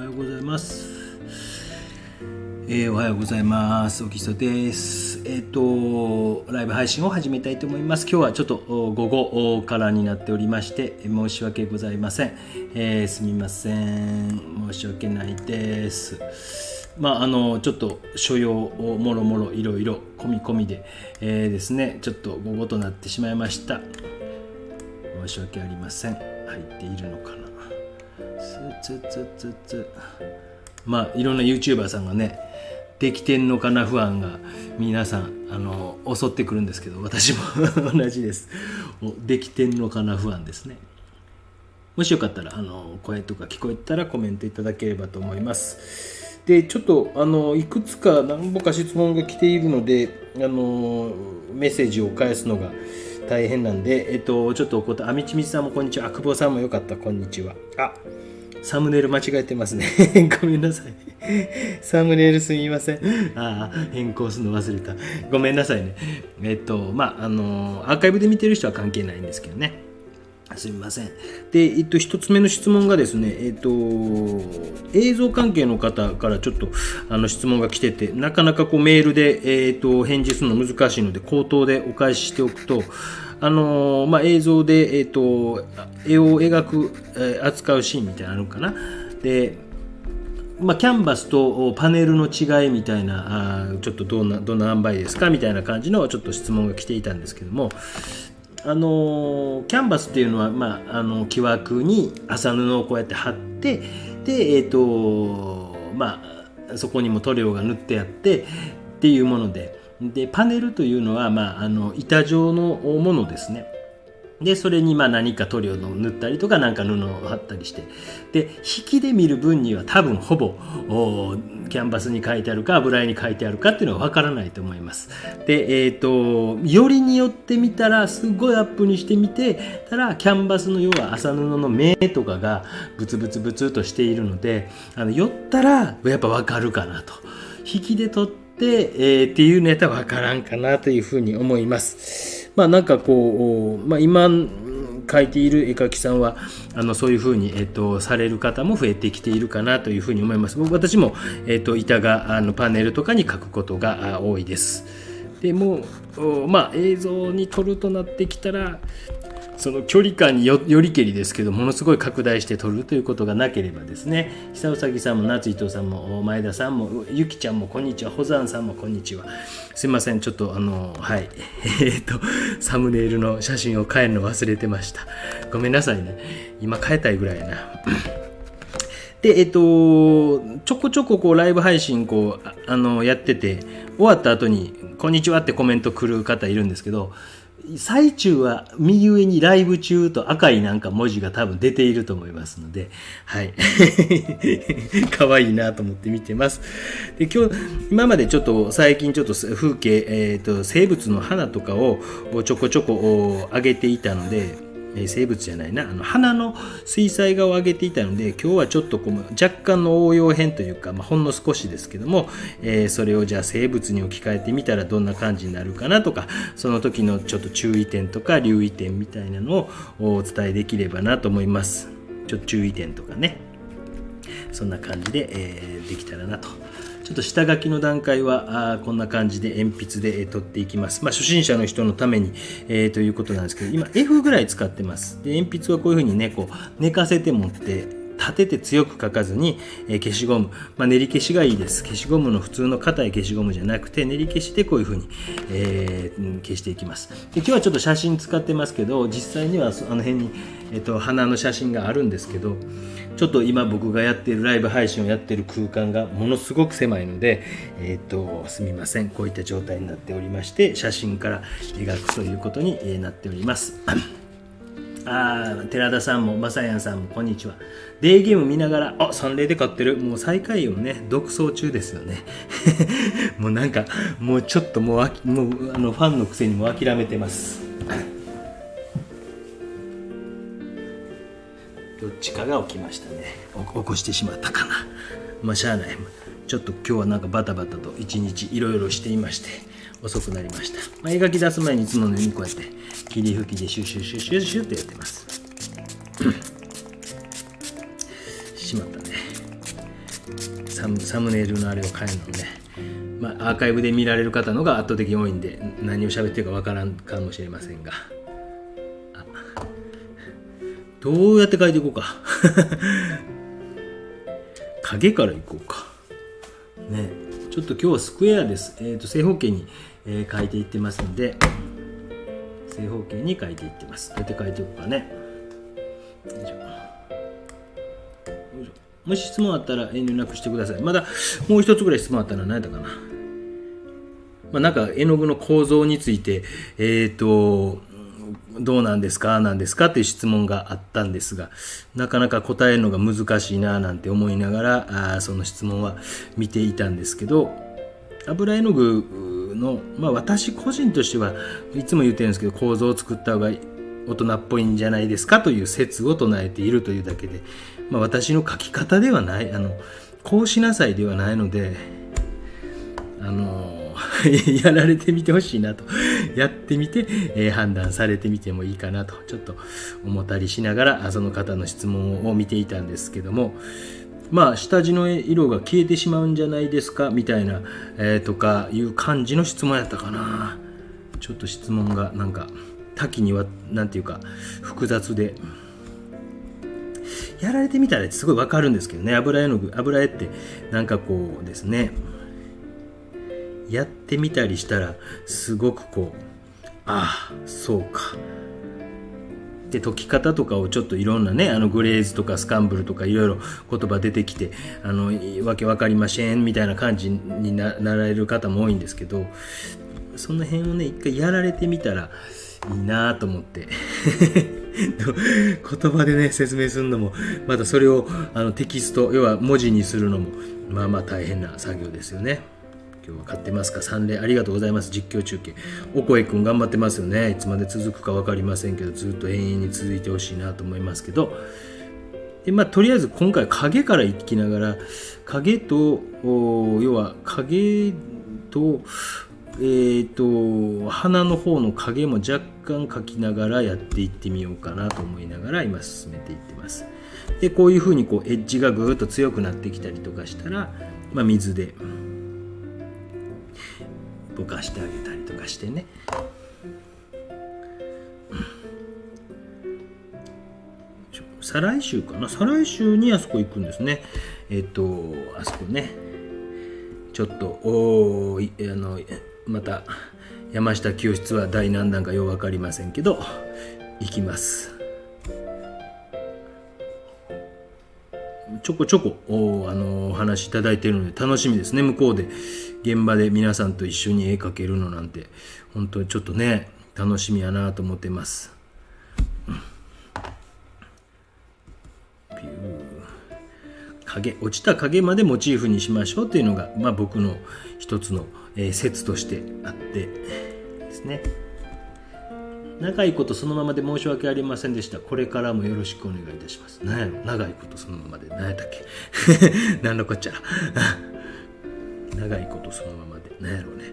はようございます。おはようございます。おきそです。ライブ配信を始めたいと思います。今日はちょっと午後からになっておりまして申し訳ございません。すみません。申し訳ないです。ちょっと所要をもろもろいろいろ込みで、ですね、ちょっと午後となってしまいました。申し訳ありません。入っているのかな。いろんな YouTuber さんがね、できてんのかな不安が皆さん襲ってくるんですけど、私も同じです。できてんのかな不安ですね。もしよかったら声とか聞こえたらコメントいただければと思います。でちょっといくつか何ぼか質問が来ているのでメッセージを返すのが大変なんで、ちょっとお答え、みちみちさんもこんにちは。久保さんもよかった、こんにちは。サムネイル間違えてますね。ごめんなさい。サムネイルすみません。変更するの忘れた。ごめんなさいね。アーカイブで見てる人は関係ないんですけどね。すみません。で、一つ目の質問がですね、映像関係の方からちょっと質問が来てて、なかなかメールで、返事するの難しいので、口頭でお返ししておくと、映像で、絵を描く、扱うシーンみたいなのかな。で、キャンバスとパネルの違いみたいな、ちょっとどんな塩梅ですかみたいな感じのちょっと質問が来ていたんですけども、キャンバスっていうのは、木枠に麻布をこうやって貼って、で、そこにも塗料が塗ってあってっていうもので、パネルというのは、板状のものですね。でそれに何か塗料を塗ったりとかなんか布を貼ったりして、で引きで見る分には多分ほぼキャンバスに書いてあるか油絵に書いてあるかっていうのは分からないと思います。でよりによってみたらすごいアップにしてみてたらキャンバスの要は麻布の目とかがブツブツとしているので寄ったらやっぱ分かるかなと。引きで撮って、っていうのやったら分からんかなというふうに思います。今描いている絵描きさんはそういうふうに、される方も増えてきているかなというふうに思います。私も、板がパネルとかに描くことが多いです。でも映像に撮るとなってきたらその距離感によりけりですけどものすごい拡大して撮るということがなければですね、久うさぎさんも夏伊藤さんも前田さんもゆきちゃんもこんにちは、保山さんもこんにちは。すいません、ちょっとサムネイルの写真を変えるの忘れてました。ごめんなさいね、今変えたいぐらいやな。でちょこちょこライブ配信やってて終わった後にこんにちはってコメント来る方いるんですけど、最中は右上にライブ中と赤いなんか文字が多分出ていると思いますので、可愛いなと思って見てます。で今まで最近風景、生物の花とかをちょこちょこ上げていたので、生物じゃないな、花の水彩画を上げていたので、今日はちょっと若干の応用編というか、ほんの少しですけども、それをじゃあ生物に置き換えてみたらどんな感じになるかなとか、その時のちょっと注意点とか留意点みたいなのをお伝えできればなと思います。ちょっと注意点とかね、そんな感じで、できたらなと。ちょっと下書きの段階はこんな感じで鉛筆で取っていきます。初心者の人のために、ということなんですけど、今 F ぐらい使ってます。で鉛筆はこういうふうにね、寝かせて持って立てて強く書かずに、消しゴム、練り消しがいいです。消しゴムの普通の硬い消しゴムじゃなくて練り消しでこういうふうに、消していきます。で今日はちょっと写真使ってますけど、実際には辺に、花の写真があるんですけど、ちょっと今僕がやっているライブ配信をやっている空間がものすごく狭いので、すみません、こういった状態になっておりまして、写真から描くということになっております。寺田さんもまさやんさんもこんにちは。デーゲーム見ながら3例で勝ってる。もう最下位をね独走中ですよね。もうちょっとファンのくせにも諦めてます。どっちかが起きましたね。起こしてしまったかな。しゃあない。ちょっと今日はバタバタと一日いろいろしていまして遅くなりました。描き出す前にいつものようにこうやって霧吹きでシュシュシュシュシュってやってます。しまったね。サムネイルのあれを変えるのね、アーカイブで見られる方のが圧倒的に多いんで何を喋ってるかわからんかもしれませんが、どうやって書いていこうか影からいこうかね。ちょっと今日はスクエアです。正方形に、書いていってますので、正方形に書いていってます。どうやって書いていこうかね。よいしょ。もし質問あったら遠慮なくしてください。まだもう一つぐらい質問あったら何やったかな。なんか絵の具の構造についてどうなんですかっていう質問があったんですが、なかなか答えるのが難しいななんて思いながらその質問は見ていたんですけど、油絵の具の、私個人としてはいつも言ってるんですけど、構造を作った方が大人っぽいんじゃないですかという説を唱えているというだけで、私の書き方ではないこうしなさいではないのでやられてみてほしいなとやってみて、判断されてみてもいいかなとちょっと思ったりしながらその方の質問を見ていたんですけども、下地の色が消えてしまうんじゃないですかみたいな、とかいう感じの質問やったかな。ちょっと質問がなんか多岐にはなんていうか複雑で、やられてみたらすごいわかるんですけどね。油絵ってなんかこうですね、やってみたりしたらすごくこうそうかで、解き方とかをちょっといろんなねグレーズとかスカンブルとかいろいろ言葉出てきてわけわかりませんみたいな感じに なられる方も多いんですけど、その辺をね一回やられてみたらいいなと思って言葉でね説明するのもまたそれをテキスト要は文字にするのも大変な作業ですよね。今日は買ってますか3例ありがとうございます。実況中継おこえくん頑張ってますよね。いつまで続くか分かりませんけどずっと永遠に続いてほしいなと思いますけど、でとりあえず今回影からいきながら影と要は影と鼻の方の影も若干描きながらやっていってみようかなと思いながら今進めていってます。でこういうふうにエッジがぐーっと強くなってきたりとかしたら、水でぼかしてあげたりとかしてね、再来週にあそこ行くんですね。あそこねちょっとまた山下清室は第何弾かよう分かりませんけど行きます。ちょこちょこお話いただいているので楽しみですね。向こうで現場で皆さんと一緒に絵描けるのなんて本当にちょっとね楽しみやなと思ってます。落ちた影までモチーフにしましょうというのが、僕の一つの、説としてあってですね。長いことそのままで申し訳ありませんでした。これからもよろしくお願いいたします。何やろ長いことそのままで何やったっけ何のこっちゃら長いことそのままで何やろうね。よ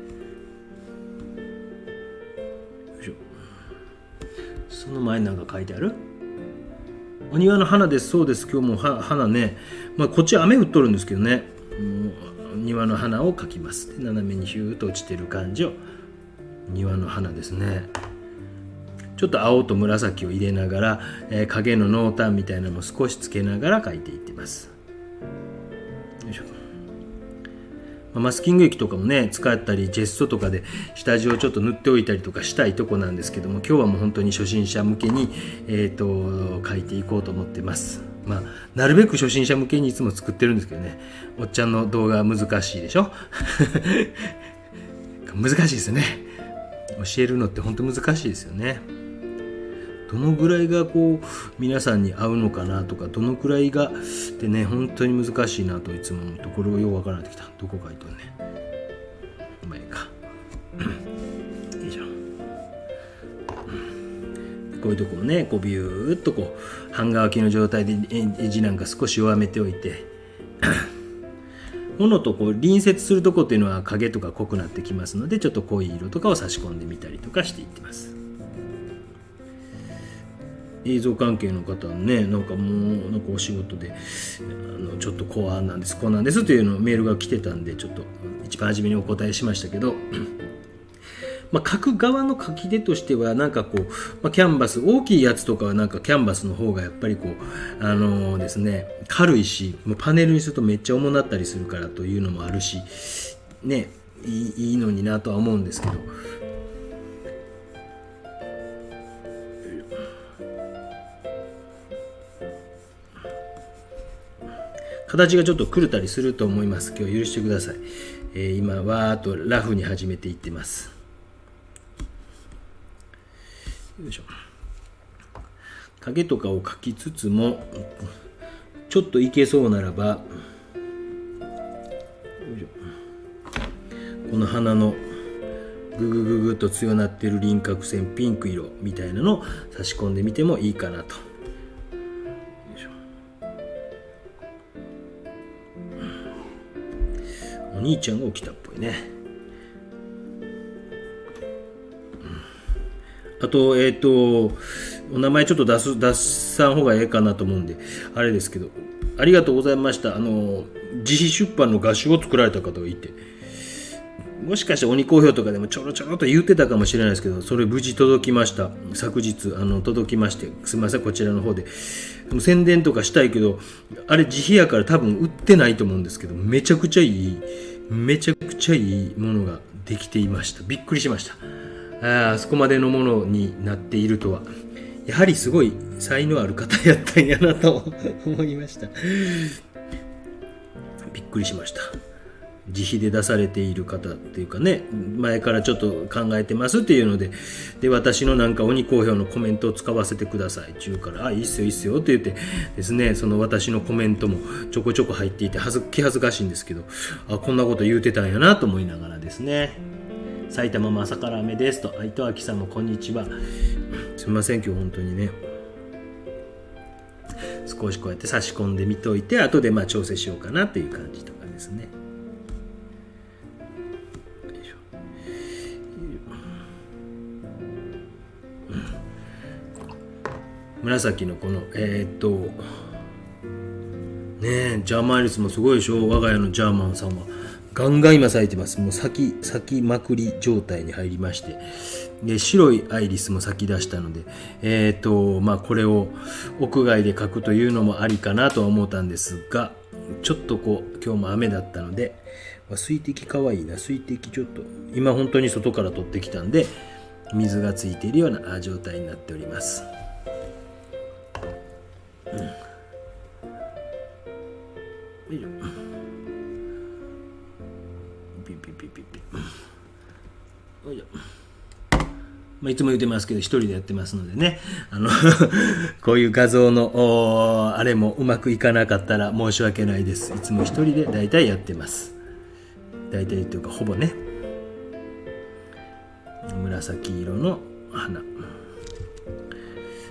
いしょ。その前なんか書いてある？お庭の花です。そうです。今日も花ね、こっち雨降っとるんですけどね、庭の花を描きます。斜めにヒューッと落ちてる感じを庭の花ですね。ちょっと青と紫を入れながら、影の濃淡みたいなのも少しつけながら描いていってます。よいしょ。マスキング液とかもね使ったりジェストとかで下地をちょっと塗っておいたりとかしたいとこなんですけども、今日はもう本当に初心者向けに、描いていこうと思ってます。なるべく初心者向けにいつも作ってるんですけどね、おっちゃんの動画は難しいでしょ難しいですよね。教えるのって本当難しいですよね。どのぐらいが皆さんに合うのかなとか、どのくらいがってね本当に難しいなといつも思うところをようわからなってきた。どこ書いとんねん。前かよいしょ。こういうところねビューっと半乾きの状態でエッジなんか少し弱めておいて物と隣接するところっていうのは影とか濃くなってきますので、ちょっと濃い色とかを差し込んでみたりとかしていってます。映像関係の方はね、なんかもうなんかお仕事でちょっとこうなんですこうなんですというのメールが来てたんで、ちょっと一番初めにお答えしましたけど書く側の書き手としてはなんかこう、キャンバス大きいやつとかはなんかキャンバスの方がやっぱりこうですね、軽いし、もうパネルにするとめっちゃ重なったりするからというのもあるしね、いいのになとは思うんですけど、形がちょっと狂ったりすると思います。今日は許してください。今わーっとラフに始めていってます。よいしょ。影とかを描きつつもちょっといけそうならば、よいしょ、この鼻のググググと強なっている輪郭線ピンク色みたいなのを差し込んでみてもいいかなと。お兄ちゃんが起きたっぽいね。あとお名前ちょっと出さん方がええかなと思うんであれですけど、ありがとうございました。自費出版の画集を作られた方がいて、もしかして鬼好評とかでもちょろちょろと言ってたかもしれないですけど、それ無事届きました。昨日届きまして、すみません、こちらの方で宣伝とかしたいけど、あれ自費やから多分売ってないと思うんですけど、めちゃくちゃいいものができていました。びっくりしました。あそこまでのものになっているとは、やはりすごい才能ある方やったんやなと思いました。びっくりしました。自費で出されている方っていうかね、前からちょっと考えてますっていうので、私のなんか鬼好評のコメントを使わせてくださいって言うから、いいっすよいいっすよって言ってですね、その私のコメントもちょこちょこ入っていて気恥ずかしいんですけど、こんなこと言うてたんやなと思いながらですね。埼玉も朝から雨ですと、糸明さんもこんにちは。すみません、今日本当にね、少しこうやって差し込んでみといて、後で調整しようかなっていう感じとかですね。紫のこのジャーマンアイリスもすごいでしょ。我が家のジャーマンさんはガンガン今咲いてます。もう咲きまくり状態に入りまして、で白いアイリスも咲き出したので、これを屋外で描くというのもありかなとは思ったんですが、ちょっと今日も雨だったので、水滴かわいいな。水滴ちょっと今本当に外から取ってきたんで、水がついているような状態になっております。いつも言ってますけど、一人でやってますのでね、こういう画像のあれもうまくいかなかったら申し訳ないです。いつも一人でだいたいやってます。だいたいというかほぼね。紫色の花。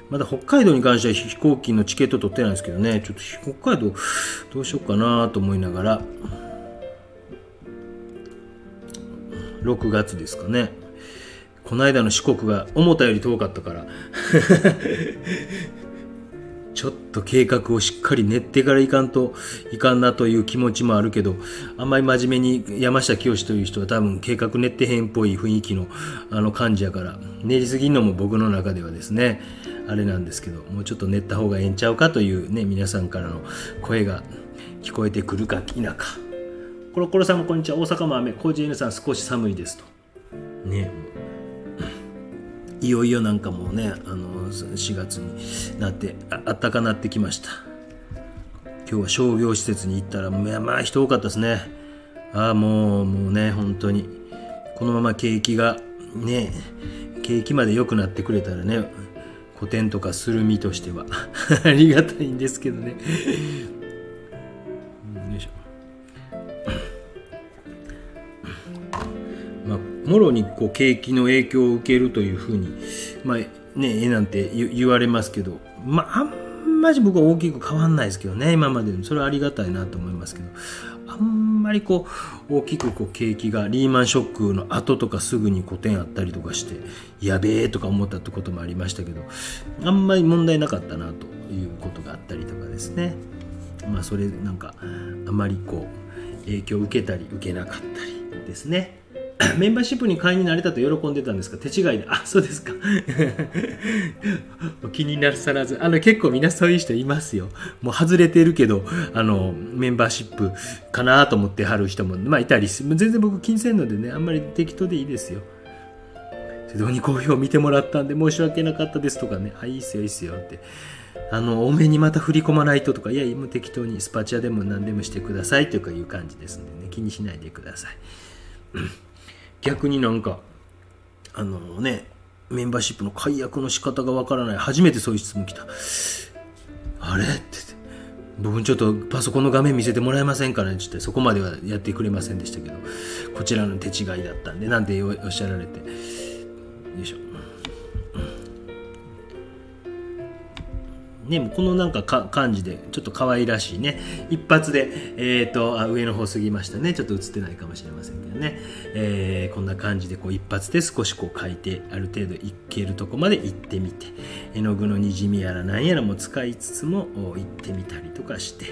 まだ北海道に関しては飛行機のチケット取ってないんですけどね、ちょっと北海道どうしようかなと思いながら、6月ですかね。この間の四国が思ったより遠かったからちょっと計画をしっかり練ってからいかんなという気持ちもあるけど、あんまり真面目に山下清という人は多分計画練ってへんっぽい雰囲気の感じやから、練りすぎんのも僕の中ではですねあれなんですけど、もうちょっと練った方がええんちゃうかというね、皆さんからの声が聞こえてくるか否か。コロコロさんもこんにちは。大阪も雨、コージ N さん少し寒いですとね。いよいよなんかもうね、4月になってあったかなってきました。今日は商業施設に行ったら人多かったですね。もうね、本当にこのまま景気まで良くなってくれたらね、個展とかする身としてはありがたいんですけどね。よいしょ。もろに景気の影響を受けるというふうになんて言われますけど、あんまり僕は大きく変わんないですけどね、今までそれはありがたいなと思いますけど、あんまりこう大きくこう景気がリーマンショックの後とかすぐに古典あったりとかしてやべえとか思ったってこともありましたけど、あんまり問題なかったなということがあったりとかですね。それなんかあまりこう影響を受けたり受けなかったりですね。メンバーシップに会員になれたと喜んでたんですが、手違いで、そうですか。お気になさらず、結構みんなそういう人いますよ。もう外れてるけど、メンバーシップかなと思ってはる人も、いたりする。全然僕気にせんのでね、あんまり適当でいいですよ。どうに好評見てもらったんで申し訳なかったですとかね、いいっすよいいっすよって。多めにまた振り込まないととか、いや、もう適当にスパチャでも何でもしてくださいという感じですんでね、気にしないでください。逆になんかメンバーシップの解約の仕方がわからない、初めてそういう質問来た。あれって僕ちょっとパソコンの画面見せてもらえませんかねって言って、そこまではやってくれませんでしたけど、こちらの手違いだったんでなんておっしゃられて、よいしょね、このなんか感じでちょっと可愛らしいね、一発で上の方過ぎましたね、ちょっと映ってないかもしれませんけどね、こんな感じでこう一発で少しこう書いてある程度いけるとこまで行ってみて、絵の具のにじみやらなんやらも使いつつも行ってみたりとかして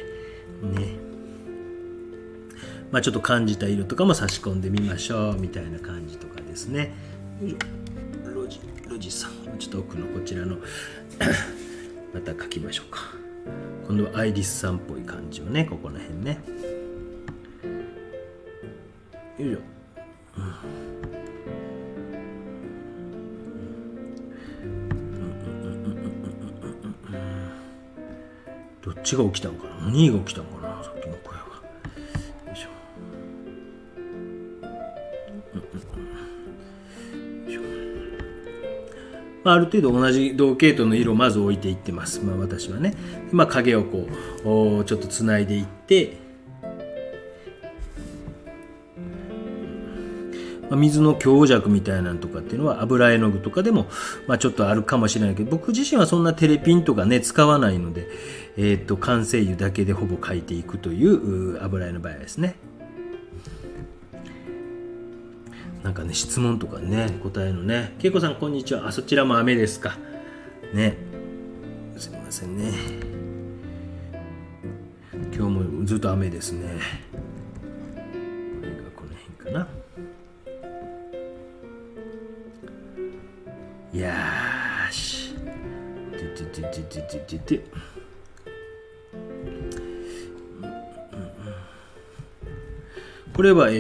ね、ちょっと感じた色とかも差し込んでみましょうみたいな感じとかですね。ロジさん、ちょっと奥のこちらのまた書きましょうか。今度はアイリスさんっぽい感じをね、ここら辺ね。よいしょ。どっちが起きたんかな、何が起きたんかな、さっきの声は。よいしょ。ある程度同じ同系統の色をまず置いていってます。私はね。影をこうちょっとつないでいって、水の強弱みたいなのとかっていうのは油絵の具とかでもちょっとあるかもしれないけど、僕自身はそんなテレピンとかね使わないので、完成油だけでほぼ描いていくという油絵の場合ですね。なんかね、質問とかね、答えのね。けいこさんこんにちは。そちらも雨ですかね。すいませんね。今日もずっと雨ですね。これがこの辺かな。よーし。これはラ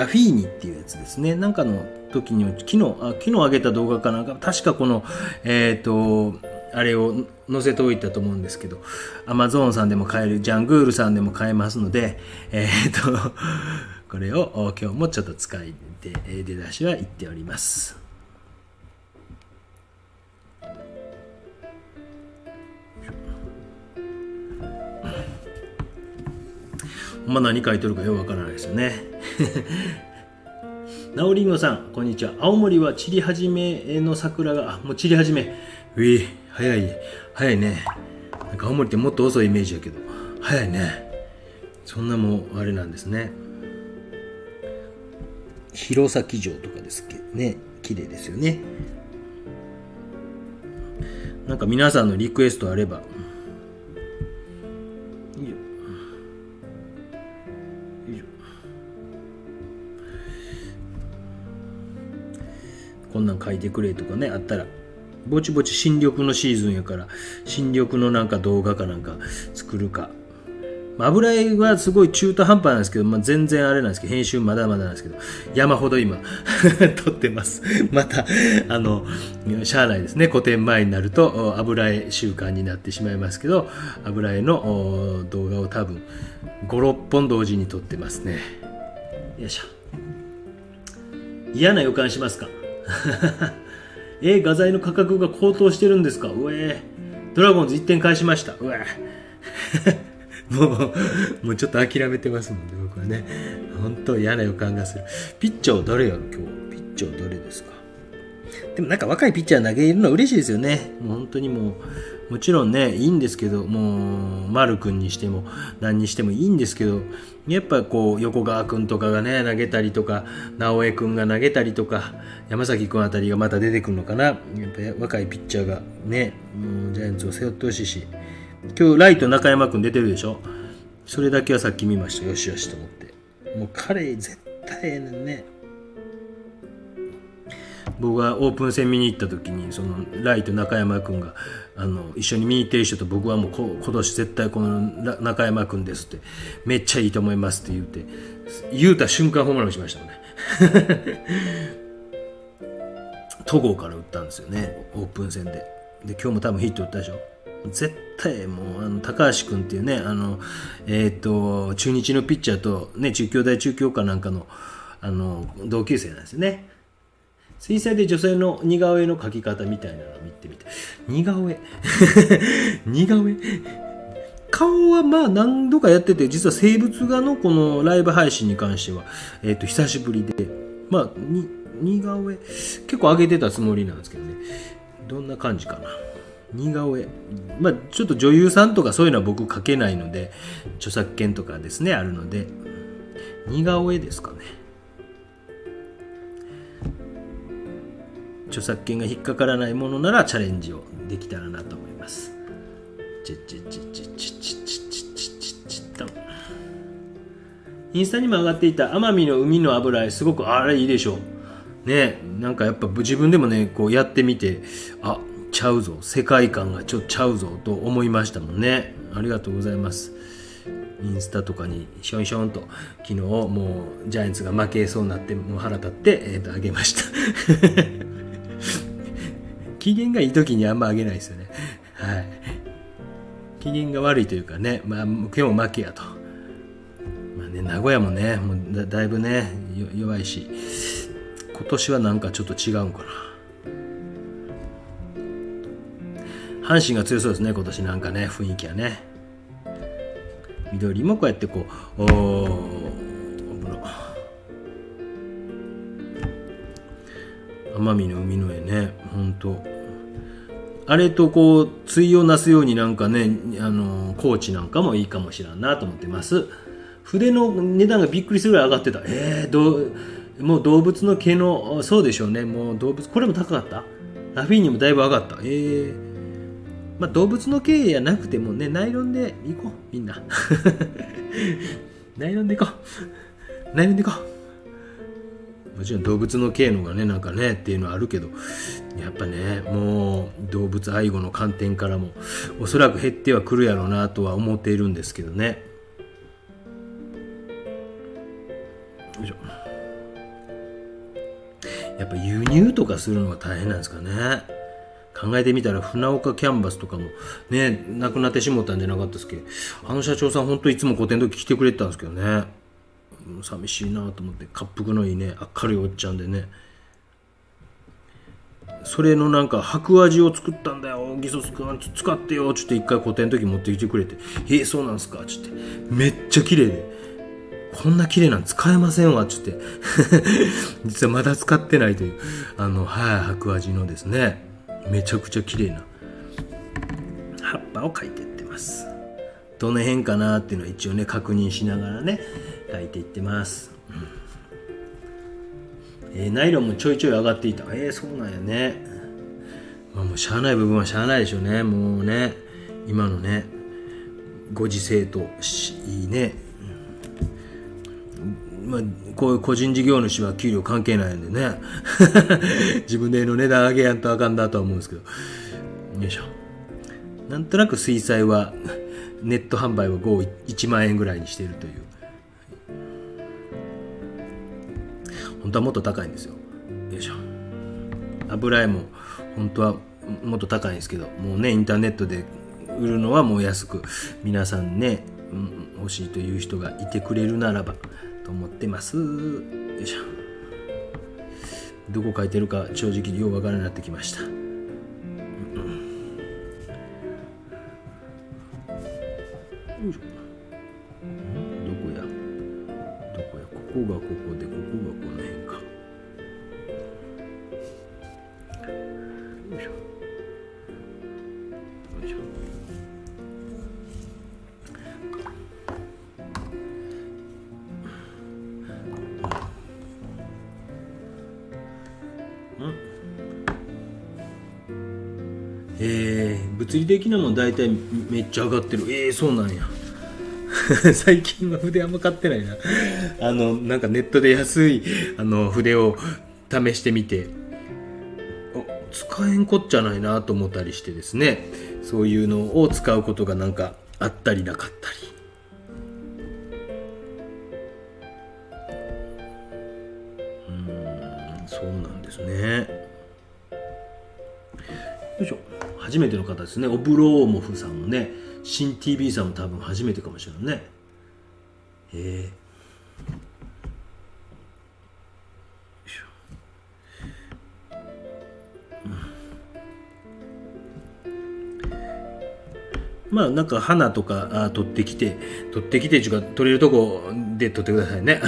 フィーニっていうやつですね。なんかの時に昨日上げた動画かなんか、確かこのあれを載せておいたと思うんですけど、Amazon さんでも買える、ジャングールさんでも買えますので、これを今日もちょっと使いで出だしは言っております。何書いてるかよくわからないですよね。ナオリンゴさん、こんにちは。青森は散り始めの桜が、もう散り始め。早いね。なんか青森ってもっと遅いイメージやけど、早いね。そんなもうあれなんですね。弘前城とかですけどね、綺麗ですよね。なんか皆さんのリクエストあれば。こんなん書いてくれとかね、あったら、ぼちぼち新緑のシーズンやから、新緑のなんか動画かなんか作るか。油絵はすごい中途半端なんですけど、全然あれなんですけど、編集まだまだなんですけど、山ほど今撮ってます。またしゃあないですね。古典前になると油絵習慣になってしまいますけど、油絵の動画を多分5、6本同時に撮ってますね。よいしょ。嫌な予感しますか？画材の価格が高騰してるんですか？ドラゴンズ1点返しました。もうちょっと諦めてますもんね、僕はね。本当嫌な予感がする。ピッチャー誰やろ今日。ピッチャー誰ですか？でもなんか若いピッチャー投げるのは嬉しいですよね。もう本当にもちろんね、いいんですけど、もう、丸君にしても、何にしてもいいんですけど、やっぱこう、横川君とかがね、投げたりとか、直江君が投げたりとか、山崎君あたりがまた出てくるのかな。やっぱ若いピッチャーがね、ジャイアンツを背負ってほしいし、今日ライト中山君出てるでしょ。それだけはさっき見ました。よしよしと思って。もう彼、絶対ええねんね。僕がオープン戦見に行った時にそのライト中山君が一緒に見に行ってる人と僕はもう今年絶対この中山君ですってめっちゃいいと思いますって言うた瞬間ホームラン打ちましたもんね戸郷から打ったんですよね、オープン戦で今日も多分ヒット打ったでしょ。絶対もう高橋君っていうね中日のピッチャーとね中京大中京かなんかの同級生なんですよね。水彩で女性の似顔絵の描き方みたいなのを見てみて、似顔絵似顔絵顔はまあ何度かやってて、実は生物画のこのライブ配信に関しては、久しぶりで、まあ似顔絵結構上げてたつもりなんですけどね、どんな感じかな。似顔絵、まあちょっと女優さんとかそういうのは僕描けないので、著作権とかですねあるので、似顔絵ですかね。著作権が引っかからないものならチャレンジをできたらなと思います。インスタにも上がっていた奄美の海の油絵、すごくあれいいでしょうね。なんかやっぱ自分でもねこうやってみて、あ、ちゃうぞ、世界観がちょっとちゃうぞと思いましたもんね。ありがとうございます。インスタとかにションションと昨日もうジャイアンツが負けそうになってもう腹立ってあげました機嫌がいい時にあんまあげないですよね。はい。機嫌が悪いというかね、まあ今日も負けやと。まあね、名古屋もね、もうだいぶね弱いし、今年はなんかちょっと違うんかな。阪神が強そうですね今年、なんかね雰囲気はね。緑もこうやってこう奄美の海の絵ね、本当あれとこう対をなすようになんかね高知なんかもいいかもしれんなと思ってます。筆の値段がびっくりするぐらい上がってた。もう動物の毛の、そうでしょうね、もう動物これも高かった。ラフィーニもだいぶ上がった。まあ動物の毛やなくてもねナイロンでいこうみんなナイロンでいこうナイロンでいこう。もちろん動物の毛のがねなんかねっていうのはあるけど、やっぱねもう動物愛護の観点からもおそらく減ってはくるやろうなとは思っているんですけどね。よいしょ。やっぱ輸入とかするのが大変なんですかね。考えてみたら船岡キャンバスとかもねなくなってしもったんじゃなかったですけど、社長さん本当いつも個展の時来てくれてたんですけどね、寂しいなと思って。滑腹のいいね明るいおっちゃんでね、それのなんか白味を作ったんだよギソス君使ってよちょっと一回個展の時持ってきてくれて、そうなんすかちょっとめっちゃ綺麗で、こんな綺麗なん使えませんわちょっと実はまだ使ってないという白味のですね、めちゃくちゃ綺麗な葉っぱを描いていってます。どの辺かなっていうのは一応ね確認しながらね描いていってます。ナイロンもちょいちょい上がっていた。そうなんやね。まあもうしゃあない部分はしゃあないでしょうね。もうね今のねご時世といいね、まあこういう個人事業主は給料関係ないんでね自分での値段上げやんとあかんだとは思うんですけど、よいしょ。なんとなく水彩はネット販売は1万円ぐらいにしているという。本当はもっと高いんですよ。よいしょ。油絵も本当はもっと高いんですけど、もうねインターネットで売るのはもう安く、皆さんね、欲しいという人がいてくれるならばと思ってます。よいしょ。どこ書いてるか正直ようわからなくなってきました。どこやここがここでここがこの辺か。物理的なもん大体めっちゃ上がってる。そうなんや。最近は筆あんま買ってないな。なんかネットで安い筆を試してみて、使えんこっちゃないなと思ったりしてですね、そういうのを使うことがなんかあったりなかったり。そうなんですね。よいしょ。初めての方ですね。オブローモフさんもね、新 TV さんも多分初めてかもしれないね。まあなんか花とか取ってきてっていうか取れるとこで取ってくださいね。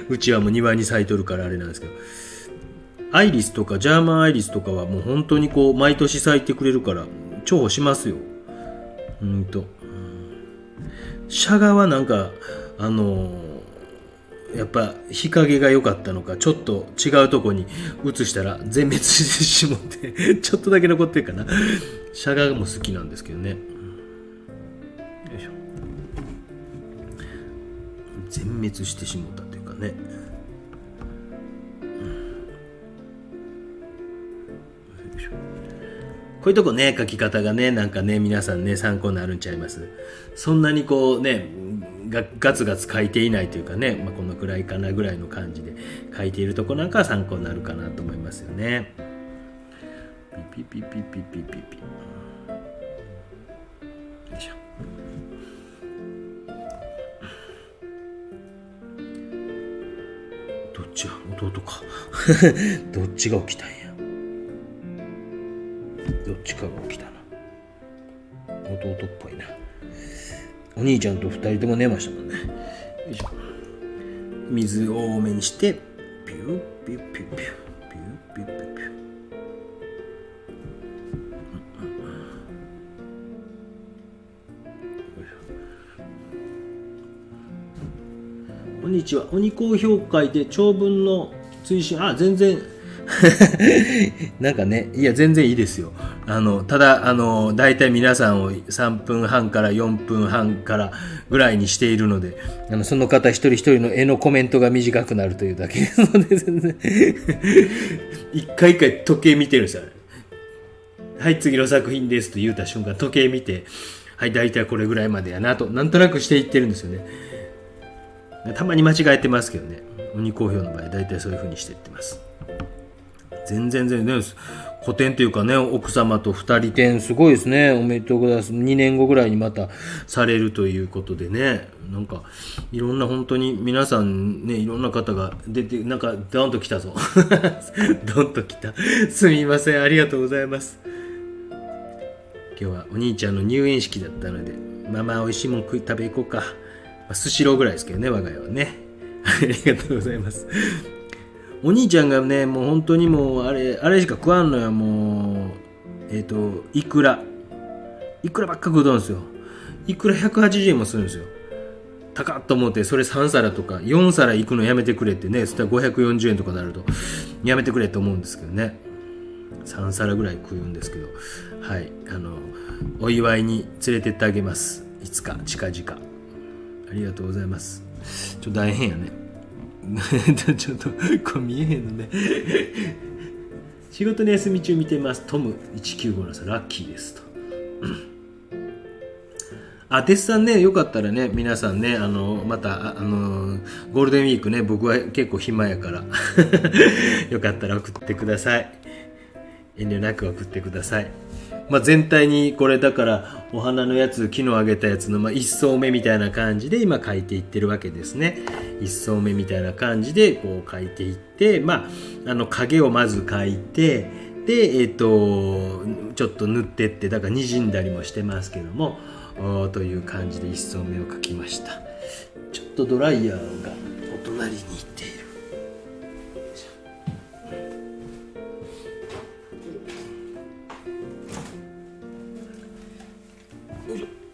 うちはもう庭に咲いとるからあれなんですけど、アイリスとかジャーマンアイリスとかはもう本当にこう毎年咲いてくれるから重宝しますよ。シャガはなんかやっぱ日陰が良かったのかちょっと違うとこに移したら全滅してしまってちょっとだけ残ってるかな。シャガも好きなんですけどね。よいしょ。全滅してしまったというかね。こういうとこね、書き方がね、なんかね、皆さんね、参考になるんちゃいます。そんなにこうね、ガツガツ書いていないというかね、このくらいかなぐらいの感じで書いているとこなんかは参考になるかなと思いますよね。ピピピピピピピピ。よいしょ。どっちが弟か。どっちが起きたんや。どっちかが起きたな。弟っぽいな。お兄ちゃんと2人とも寝ましたもんね。よいしょ。水を多めにしてピューピューピューピューピューピューピューピュー。こんにちは。鬼高評会で長文の追伸、全然なんかね、いや全然いいですよ。ただだいたい皆さんを3分半から4分半からぐらいにしているので、その方一人一人の絵のコメントが短くなるというだけですので、全然一回一回時計見てるんですよ。はい、次の作品ですと言うた瞬間時計見て、はい、だいたいこれぐらいまでやなとなんとなくしていってるんですよね。たまに間違えてますけどね。鬼好評の場合だいたいそういう風にしていってます。全然個展というかね、奥様と2人展すごいですね。おめでとうございます。2年後ぐらいにまたされるということでね、なんかいろんな本当に皆さんね、いろんな方が出て、なんかドンと来たぞドンと来た。すみません、ありがとうございます。今日はお兄ちゃんの入園式だったので、ママ美味しいもん食べ行こうか。スシローぐらいですけどね、我が家はね。ありがとうございます。お兄ちゃんがね、もう本当にもうあれしか食わんのよ。もういくらばっか食うとんですよ。いくら180円もするんですよ。高っと思って、それ3皿とか4皿行くのやめてくれってね、そしたら540円とかなるとやめてくれと思うんですけどね。3皿ぐらい食うんですけど、はい、お祝いに連れてってあげます。いつか近々。ありがとうございます。ちょっと大変やね。ちょっとこれ見えへんので仕事の休み中見てます。トム195のさラッキーですと。テスさんね、よかったらね、皆さんね、またゴールデンウィークね、僕は結構暇やからよかったら送ってください。遠慮なく送ってください。全体にこれだからお花のやつ、昨日あげたやつの一層目みたいな感じで今描いていってるわけですね。一層目みたいな感じでこう描いていって、影をまず描いて、でちょっと塗ってって、だから滲んだりもしてますけども、という感じで一層目を描きました。ちょっとドライヤーがお隣に行っている。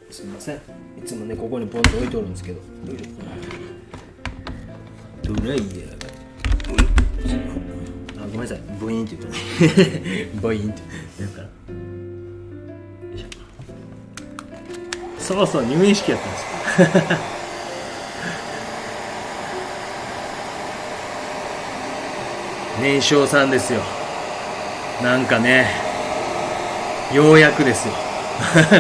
すみません、いつもねここにポンと置いておるんですけど、ドライヤーがごめんなさい、ボインって言ったねボインってだからそうそう、入園式やったんですよ。年少さんですよ。なんかね、ようやくですよ。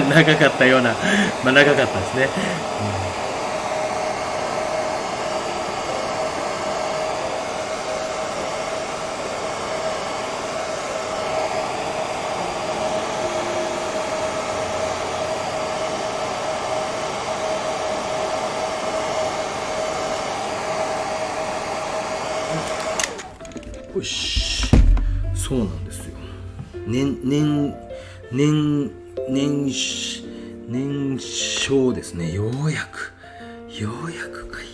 長かったような、まあ長かったですね。よし、そうなんですよ。年年年少ですね。ようやくかい。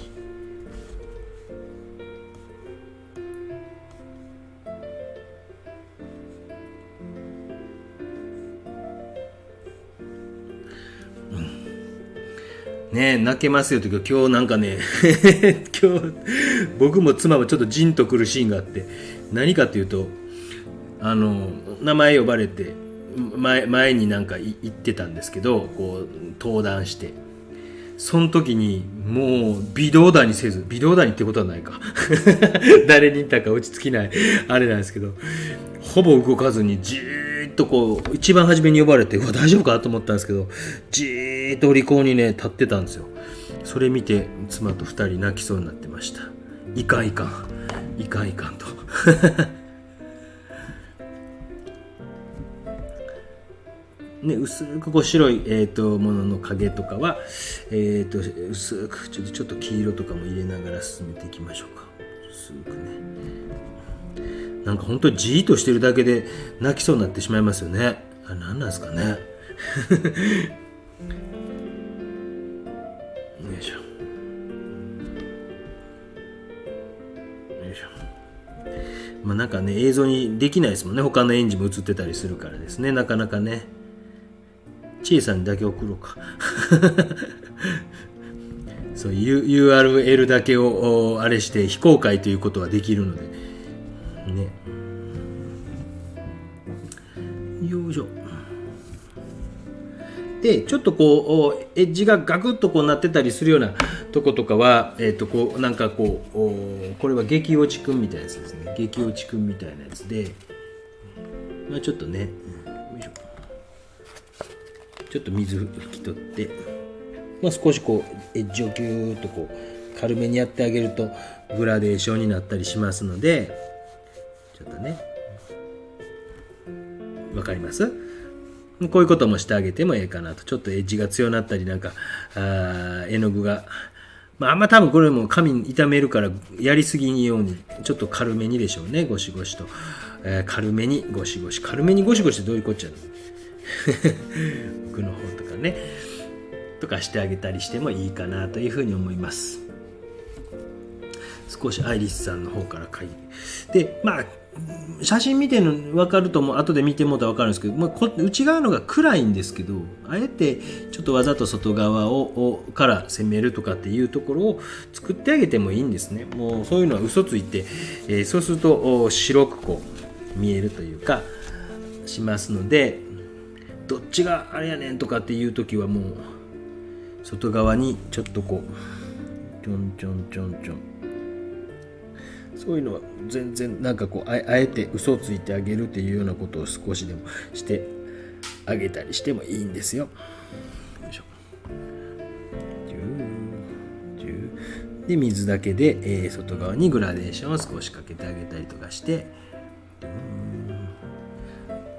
ねえ、泣けますよというか、今日なんかね今日僕も妻もちょっとジンとくるシーンがあって、何かというと、名前呼ばれて前になんか言ってたんですけど、こう登壇して、その時にもう微動だにせず、微動だにってことはないか誰に言ったか落ち着きないあれなんですけど、ほぼ動かずにじーっとこう一番初めに呼ばれて、うわ大丈夫かと思ったんですけど、じーっとお利口にね立ってたんですよ。それ見て妻と二人泣きそうになってました。いかんとね、薄くこう白い、ものの影とかは、薄くちょっと黄色とかも入れながら進めていきましょうか。薄くね。なんか本当にじーっとしてるだけで泣きそうになってしまいますよね。あれ何なんですかね。よいしょ。よいしょ。まあなんかね、映像にできないですもんね。他の園児も映ってたりするからですね。なかなかね。小さにだけ送ろうか。そう URL だけをあれして非公開ということはできるのでね。よいしょ。でちょっとこうエッジがガクッとこうなってたりするようなとことかは、こうなんかこうこれは激落ちくんみたいなやつですね。激落ちくんみたいなやつで、まあ、ちょっとね、よいしょ、ちょっと水拭き取って、まあ、少しこうエッジをギューッとこう軽めにやってあげるとグラデーションになったりしますので、ちょっとね、わかります？こういうこともしてあげてもいいかなと。ちょっとエッジが強なったりなんか絵の具が、まあ、あんま多分これも髪傷めるからやりすぎにようにちょっと軽めにでしょうね。ゴシゴシと、軽めにゴシゴシ、軽めにゴシゴシってどういうこっちゃの奥の方とかねとかしてあげたりしてもいいかなというふうに思います。少しアイリスさんの方から書いて、でまあ写真見てるの分かると思う、後で見てもらったら分かるんですけど、まあ、内側のが暗いんですけど、あえてちょっとわざと外側から攻めるとかっていうところを作ってあげてもいいんですね。もうそういうのは嘘ついて、そうすると白くこう見えるというかしますので、どっちがあれやねんとかっていう時はもう外側にちょっとこうちょんちょんちょんちょん、そういうのは全然なんかこう あえて嘘をついてあげるっていうようなことを少しでもしてあげたりしてもいいんですよ。よいしょ。で水だけで、外側にグラデーションを少しかけてあげたりとかして、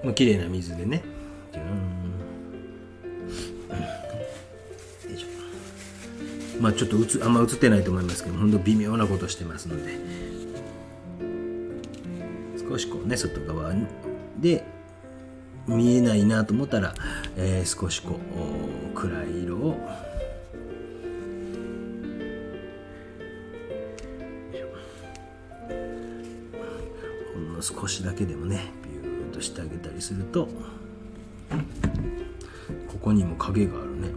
もう綺麗な水でね、まあちょっとあんま映ってないと思いますけど、ほんと微妙なことしてますので、少しこうね外側で見えないなと思ったら、少しこう暗い色をほんの少しだけでもねビューッとしてあげたりすると、ここにも影があるね。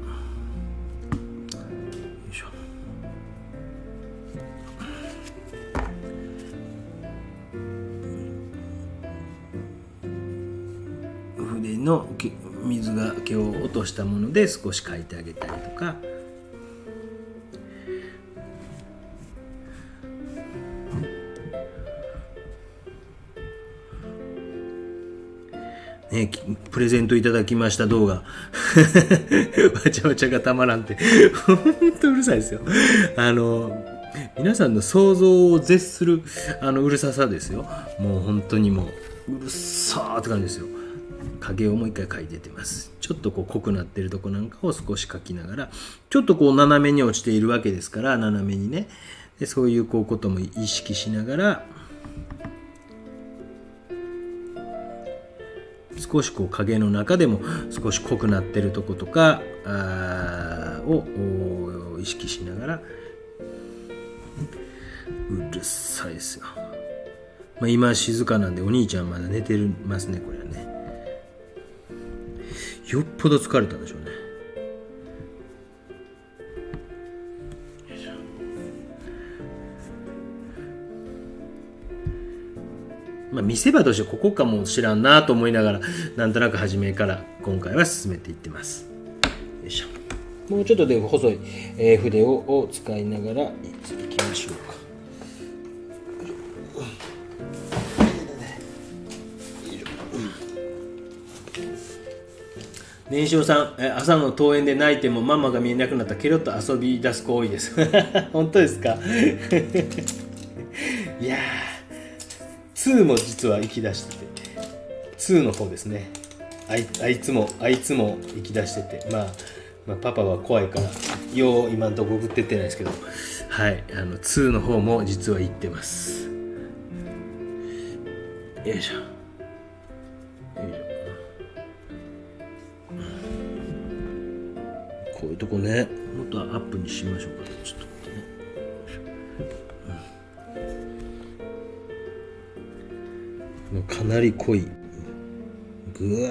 筆の水が毛を落としたもので少しかいてあげたりとか、ね、プレゼントいただきました動画わちゃわちゃがたまらんってほんとうるさいですよ。皆さんの想像を絶するうるささですよ。もう本当にもううるさーって感じですよ。影をもう一回描いていってます。ちょっとこう濃くなってるとこなんかを少し描きながら、ちょっとこう斜めに落ちているわけですから、斜めにね、でそういうこうことも意識しながら、少しこう影の中でも少し濃くなってるとことかを意識しながら、うるさいですよ。今静かなんでお兄ちゃんまだ寝てますね。これはね、よっぽど疲れたんでしょうね。見せ場としてここかもしらんなと思いながら、なんとなく初めから今回は進めていってます。よいしょ。もうちょっとで細い、筆を使いながらいきましょうか。年少さん、朝の登園で泣いてもママが見えなくなったらケロッと遊び出す子多いです本当ですかいやー、2も実は行き出してて、2の方ですね。あいつも行き出してて、パパは怖いからよう今んとこ送ってってないですけど、はい、2の方も実は行ってます。よいしょ。こういうとこね、もっとアップにしましょうかね。ちょっと待ってね。かなり濃い、ぐわ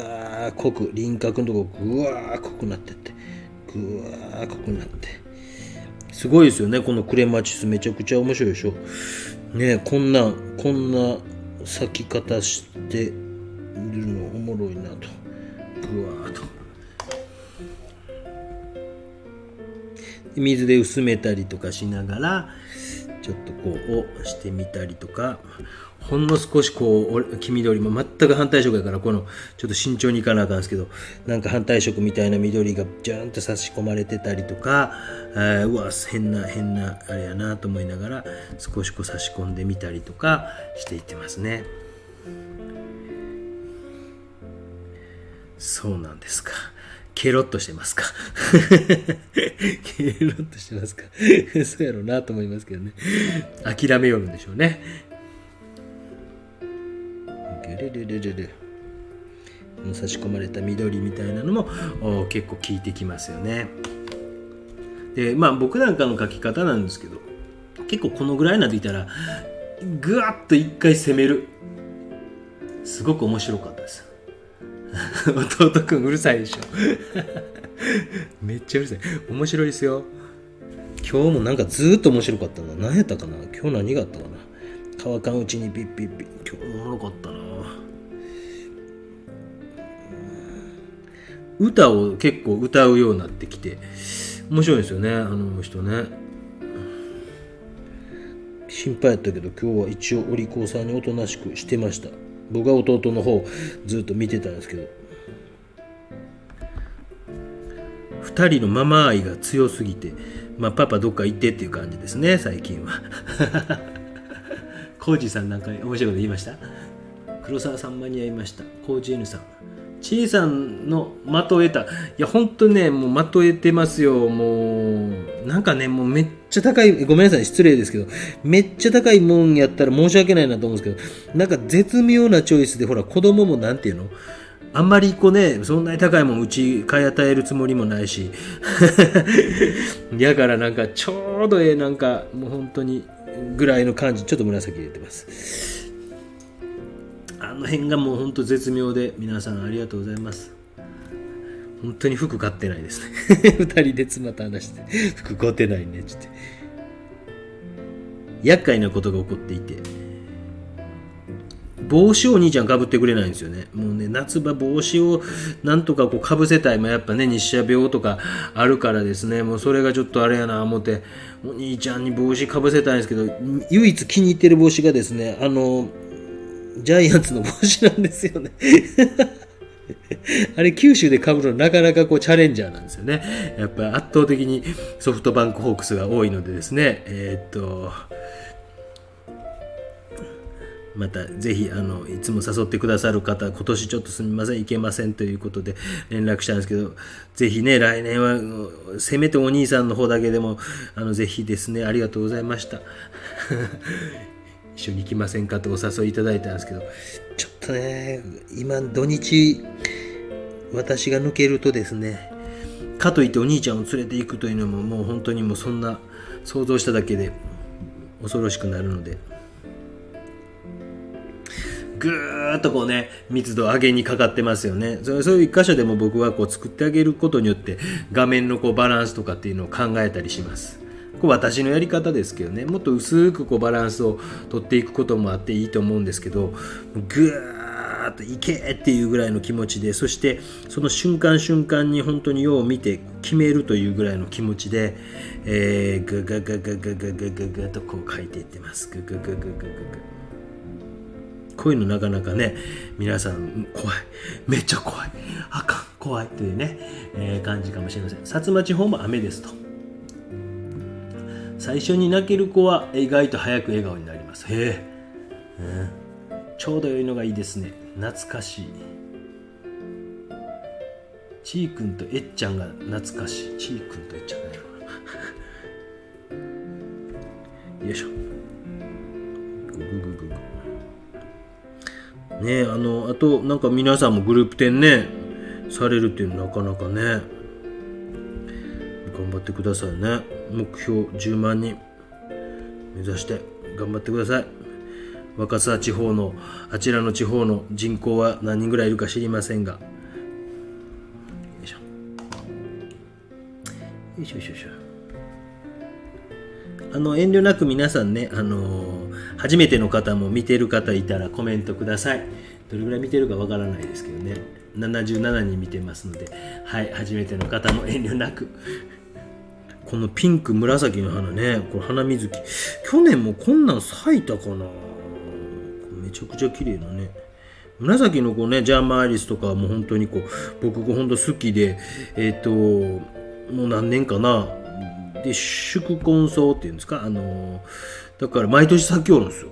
ー濃く、輪郭のとこぐわー濃くなってって、ぐわー濃くなって、すごいですよね。このクレマチスめちゃくちゃ面白いでしょね。こんな咲き方してるのおもろいなと、ぐわーと水で薄めたりとかしながら、ちょっとこうしてみたりとか、ほんの少しこう黄緑も全く反対色やから、このちょっと慎重にいかなあかんですけど、なんか反対色みたいな緑がジャーンと差し込まれてたりとか、うわ変なあれやなと思いながら少しこう差し込んでみたりとかしていってますね。そうなんですか。ケロッとしてますかケロッとしてますかそうやろうなと思いますけどね。諦めよるんでしょうね。差し込まれた緑みたいなのも結構効いてきますよね。で僕なんかの描き方なんですけど、結構このぐらいになってきたらぐわっと一回攻める。すごく面白かったです。弟くんうるさいでしょめっちゃうるさい。面白いですよ。今日もなんかずーっと面白かったな。何やったかな、今日何があったかな。乾かんうちにピッピッピッ、今日おもろかったな。歌を結構歌うようになってきて面白いですよね、あの人ね。心配やったけど今日は一応お利口さんにおとなしくしてました。僕は弟の方ずっと見てたんですけど、2人のママ愛が強すぎて、パパどっか行ってっていう感じですね最近はコージさんなんか面白いこと言いました。黒沢さん間に合いました。コージ N さん、ちいさんの的を得た。いやほんとね、もう的を得てますよ。もうなんかね、もうめっちゃ高い、ごめんなさい失礼ですけど、めっちゃ高いもんやったら申し訳ないなと思うんですけど、なんか絶妙なチョイスで、ほら子供もなんていうの、あんまりこうね、そんなに高いもんうち買い与えるつもりもないしだからなんかちょうどなんかもう本当にぐらいの感じ。ちょっと紫入れてます。あの辺がもう本当絶妙で、皆さんありがとうございます。本当に服買ってないですね2人で妻と話して服買ってないねってって厄介なことが起こっていて、帽子をお兄ちゃんかぶってくれないんですよね。もうね、夏場帽子をなんとかこうかぶせたい。やっぱね、日射病とかあるからですね、もうそれがちょっとあれやな思って、お兄ちゃんに帽子かぶせたいんですけど、唯一気に入ってる帽子がですね、ジャイアンツの帽子なんですよね。あれ九州で被るのなかなかこうチャレンジャーなんですよね。やっぱり圧倒的にソフトバンクホークスが多いのでですね、またぜひいつも誘ってくださる方、今年ちょっとすみません行けませんということで連絡したんですけど、ぜひね来年はせめてお兄さんの方だけでもぜひですね、ありがとうございました一緒に行きませんかとお誘いいただいたんですけど、ちょっとね今土日私が抜けるとですね、かといってお兄ちゃんを連れて行くというのももう本当にもうそんな想像しただけで恐ろしくなるので、ぐーっとこうね密度上げにかかってますよね。そういう一箇所でも僕はこう作ってあげることによって画面のこうバランスとかっていうのを考えたりします。こう私のやり方ですけどね、もっと薄くこうバランスを取っていくこともあっていいと思うんですけど、ぐーっといけっていうぐらいの気持ちで、そしてその瞬間瞬間に本当によう見て決めるというぐらいの気持ちで、ぐぐぐぐぐぐぐぐぐとこう書いていってます。ぐぐぐぐぐぐぐ。こういうのなかなかね、皆さん怖い、めっちゃ怖い、あかん、怖いというね、感じかもしれません。薩摩地方も雨ですと。最初に泣ける子は意外と早く笑顔になります。へえ、ちょうど良いのがいいですね。懐かしい。ちーくんとえっちゃんが懐かしい。ちーくんとえっちゃんがやろうな。よいしょ。ぐぐぐぐぐ。ね、あとなんか皆さんもグループ展ねされるっていうのなかなかね、頑張ってくださいね。目標10万人目指して頑張ってください。若狭地方のあちらの地方の人口は何人ぐらいいるか知りませんが、よいしょよいしょよいしょよいしょ。遠慮なく皆さんね、初めての方も見てる方いたらコメントください。どれぐらい見てるかわからないですけどね、77人見てますので、はい、初めての方も遠慮なく。このピンク紫の花ね、これ花水木、去年もこんなん咲いたかな。めちゃくちゃ綺麗なね紫のこうねジャーマーアリスとかはもう本当にこう僕が本当好きで、もう何年かなで宿根草っていうんですか、だから毎年咲きおるんですよ。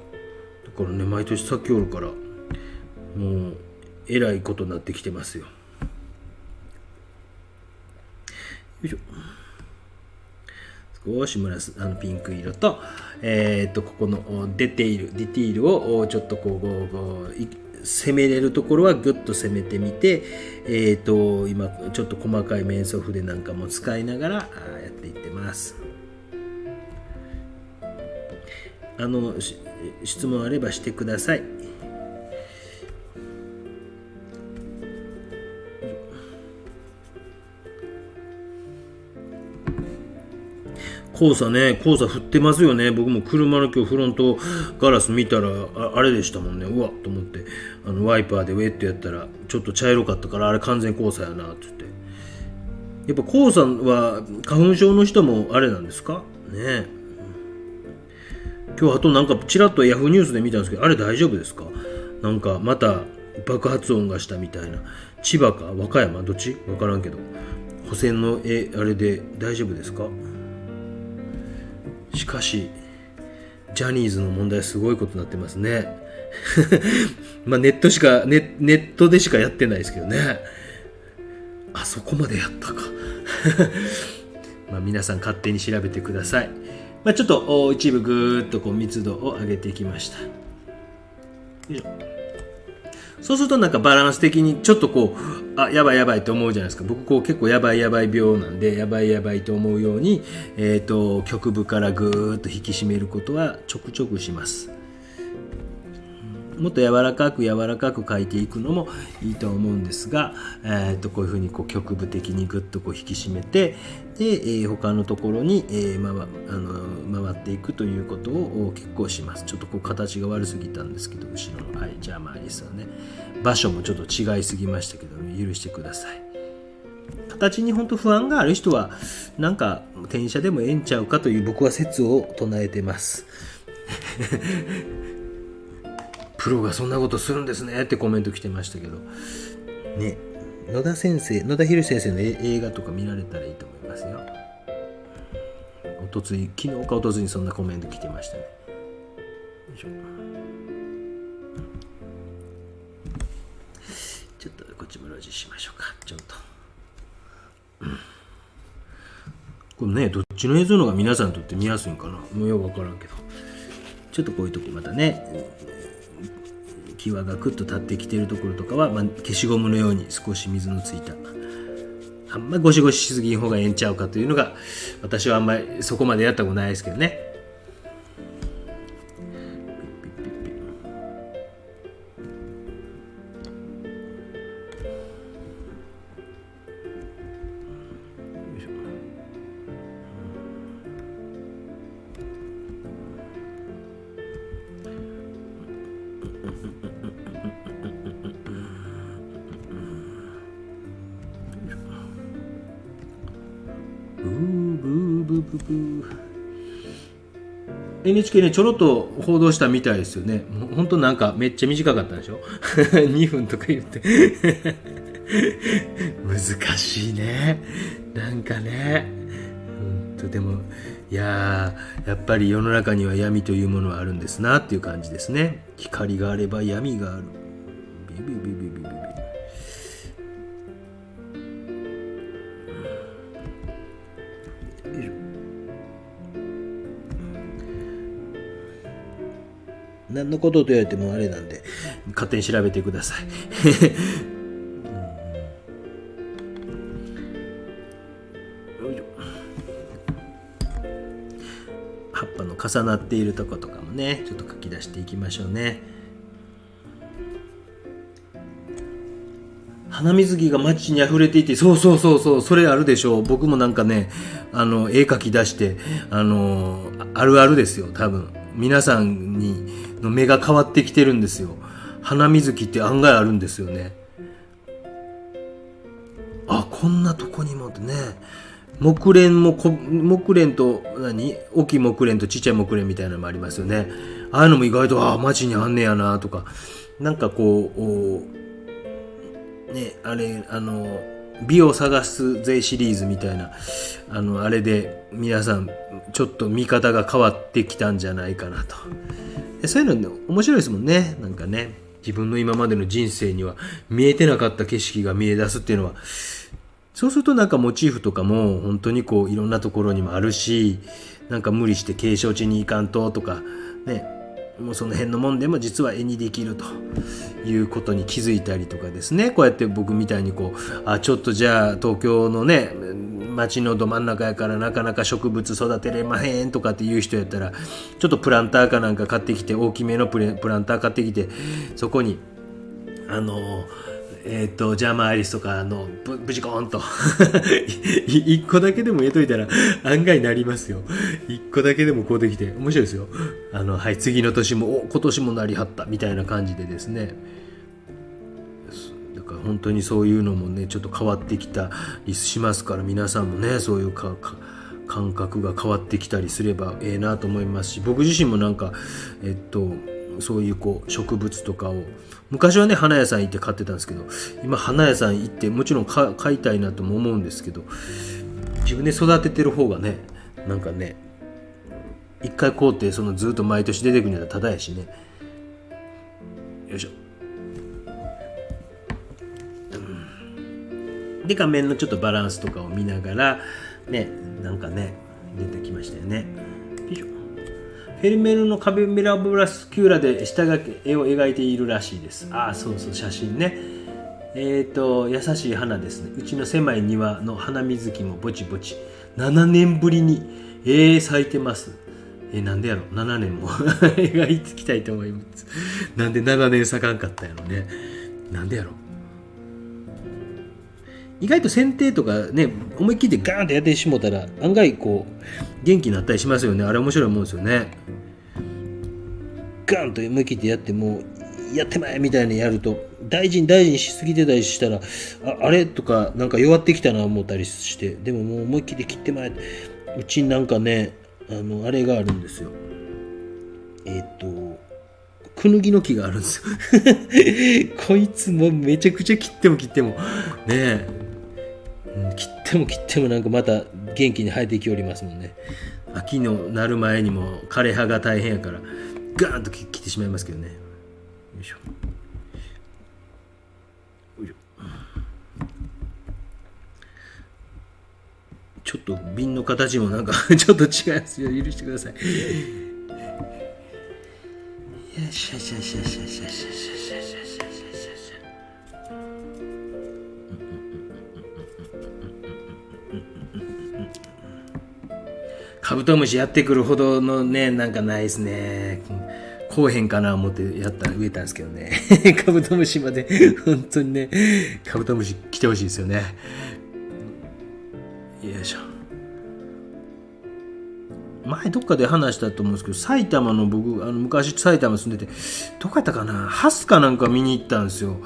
だからね毎年咲きおるからもうえらいことになってきてますよ。よいしょ。少しピンク色と、ここのディティールをちょっとこう攻めれるところはグッと攻めてみて、今ちょっと細かい面相筆なんかも使いながらやっていってます。質問あればしてください。黄砂降ってますよね。僕も車の今日フロントガラス見たら あれでしたもんね。うわっと思ってワイパーでウェットやったらちょっと茶色かったから、あれ完全黄砂やなって言って。やっぱ黄砂は花粉症の人もあれなんですかね。今日あとなんかちらっとヤフーニュースで見たんですけど、あれ大丈夫ですか？なんかまた爆発音がしたみたいな。千葉か和歌山どっちわからんけど、補選のあれで大丈夫ですか？しかしジャニーズの問題すごいことになってますね。まあネットでしかやってないですけどね。あそこまでやったか。まあ皆さん勝手に調べてください。まあ、ちょっと一部ぐーっとこう密度を上げていきました。よいしょ。そうするとなんかバランス的にちょっとこうやばいやばいと思うじゃないですか。僕こう結構やばいやばい病なんで、やばいやばいと思うように局部からぐーっと引き締めることはちょくちょくします。もっと柔らかく描いていくのもいいと思うんですが、こういうふうにこう局部的にぐっとこう引き締めて、で、他のところに、回っていくということを結構します。ちょっとこう形が悪すぎたんですけど、後ろのジャーマーリスはね、場所もちょっと違いすぎましたけど、許してください。形に本当不安がある人はなんか転写でもええんちゃうかという僕は説を唱えてますプロがそんなことするんですねってコメント来てましたけどね。野田博先生の映画とか見られたらいいと思いますよ。昨日かおとついにそんなコメント来てましたね。よいしょ。ちょっとこっちもロジしましょうか。ちょっとこれね、どっちの映像の方が皆さんにとって見やすいんかな、もうよく分からんけど、ちょっとこういうとこまたね、際がクッと立ってきているところとかは、消しゴムのように少し水のついた、あんまりゴシゴシしすぎん方がええんちゃうかというのが、私はあんまりそこまでやったことないですけどね。NHK ね、ちょろっと報道したみたいですよね。ほんとなんかめっちゃ短かったでしょ2分とか言って難しいね、なんかね。でもやっぱり世の中には闇というものはあるんですなっていう感じですね。光があれば闇がある。ビビビビビビビ。何のことと言われてもあれなんで勝手に調べてください葉っぱの重なっているとことかもね、ちょっと書き出していきましょうね。花水着が街に溢れていて、そうそれあるでしょう。僕もなんかね、絵描き出してあるあるですよ。多分皆さんの目が変わってきてるんですよ。花水着って案外あるんですよね。こんなとこにもってね。木蓮と大きい木蓮とちっちゃい木蓮みたいなのもありますよね。ああいうのも意外と街にあんねやなとか、なんかこうね、美を探すぜシリーズみたいなあれで皆さんちょっと見方が変わってきたんじゃないかなと。そういうの面白いですもんね。なんかね、自分の今までの人生には見えてなかった景色が見え出すっていうのは、そうするとなんかモチーフとかも本当にこういろんなところにもあるし、なんか無理して景勝地に行かんととかね、もうその辺のもんでも実は絵にできるということに気づいたりとかですね。こうやって僕みたいにこうちょっとじゃあ東京のね街のど真ん中やからなかなか植物育てれまへんとかっていう人やったら、ちょっとプランターかなんか買ってきて、大きめのプランター買ってきて、そこにジャーマーアリスとかブチコーンと一個だけでも入れといたら案外なりますよ。一個だけでもこうできて面白いですよ。次の年も今年もなりはったみたいな感じでですね。だから本当にそういうのもねちょっと変わってきたりしますから、皆さんもねそういう感覚が変わってきたりすればええなと思いますし、僕自身もなんかそういう植物とかを昔はね花屋さん行って買ってたんですけど、今花屋さん行ってもちろん買いたいなとも思うんですけど、自分で育ててる方がねなんかね一回買うてずっと毎年出てくるんだったらただやしね。よいしょ。で画面のちょっとバランスとかを見ながらね、なんかね出てきましたよね。よいしょ。フェルメールの壁ミラブラスキューラで下書き絵を描いているらしいです。そう写真ね。優しい花ですね。うちの狭い庭の花水木もぼちぼち7年ぶりに咲いてます。なんでやろ7年も描いてきたいと思います。なんで7年咲かんかったんやろね。なんでやろ。意外と剪定とかね思い切ってガーンってやってしもたら案外こう元気になったりしますよね。あれ面白いもんですよね。ガーンと思い切ってやってもうやってまえみたいにやると大事にしすぎてたりしたらあれとかなんか弱ってきたな思ったりして、でももう思い切って切ってまえ。うちになんかねあれがあるんですよ。クヌギの木があるんですよこいつもめちゃくちゃ切ってもね切ってもなんかまた元気に生えてきおりますもんね。秋のなる前にも枯れ葉が大変やからガーンと切ってしまいますけどね。よいしょよいしょ。ちょっと瓶の形もなんかちょっと違いますよ。許してください。よしよしよしよしよしよしよしよしよしよしよし。カブトムシやってくるほどのねなんかないですね。こうへんかな思って植えたんですけどねカブトムシまで本当にねカブトムシ来てほしいですよね。よいしょ。前どっかで話したと思うんですけど、埼玉の僕昔埼玉住んでてどこやったかな、ハスかなんか見に行ったんですよ。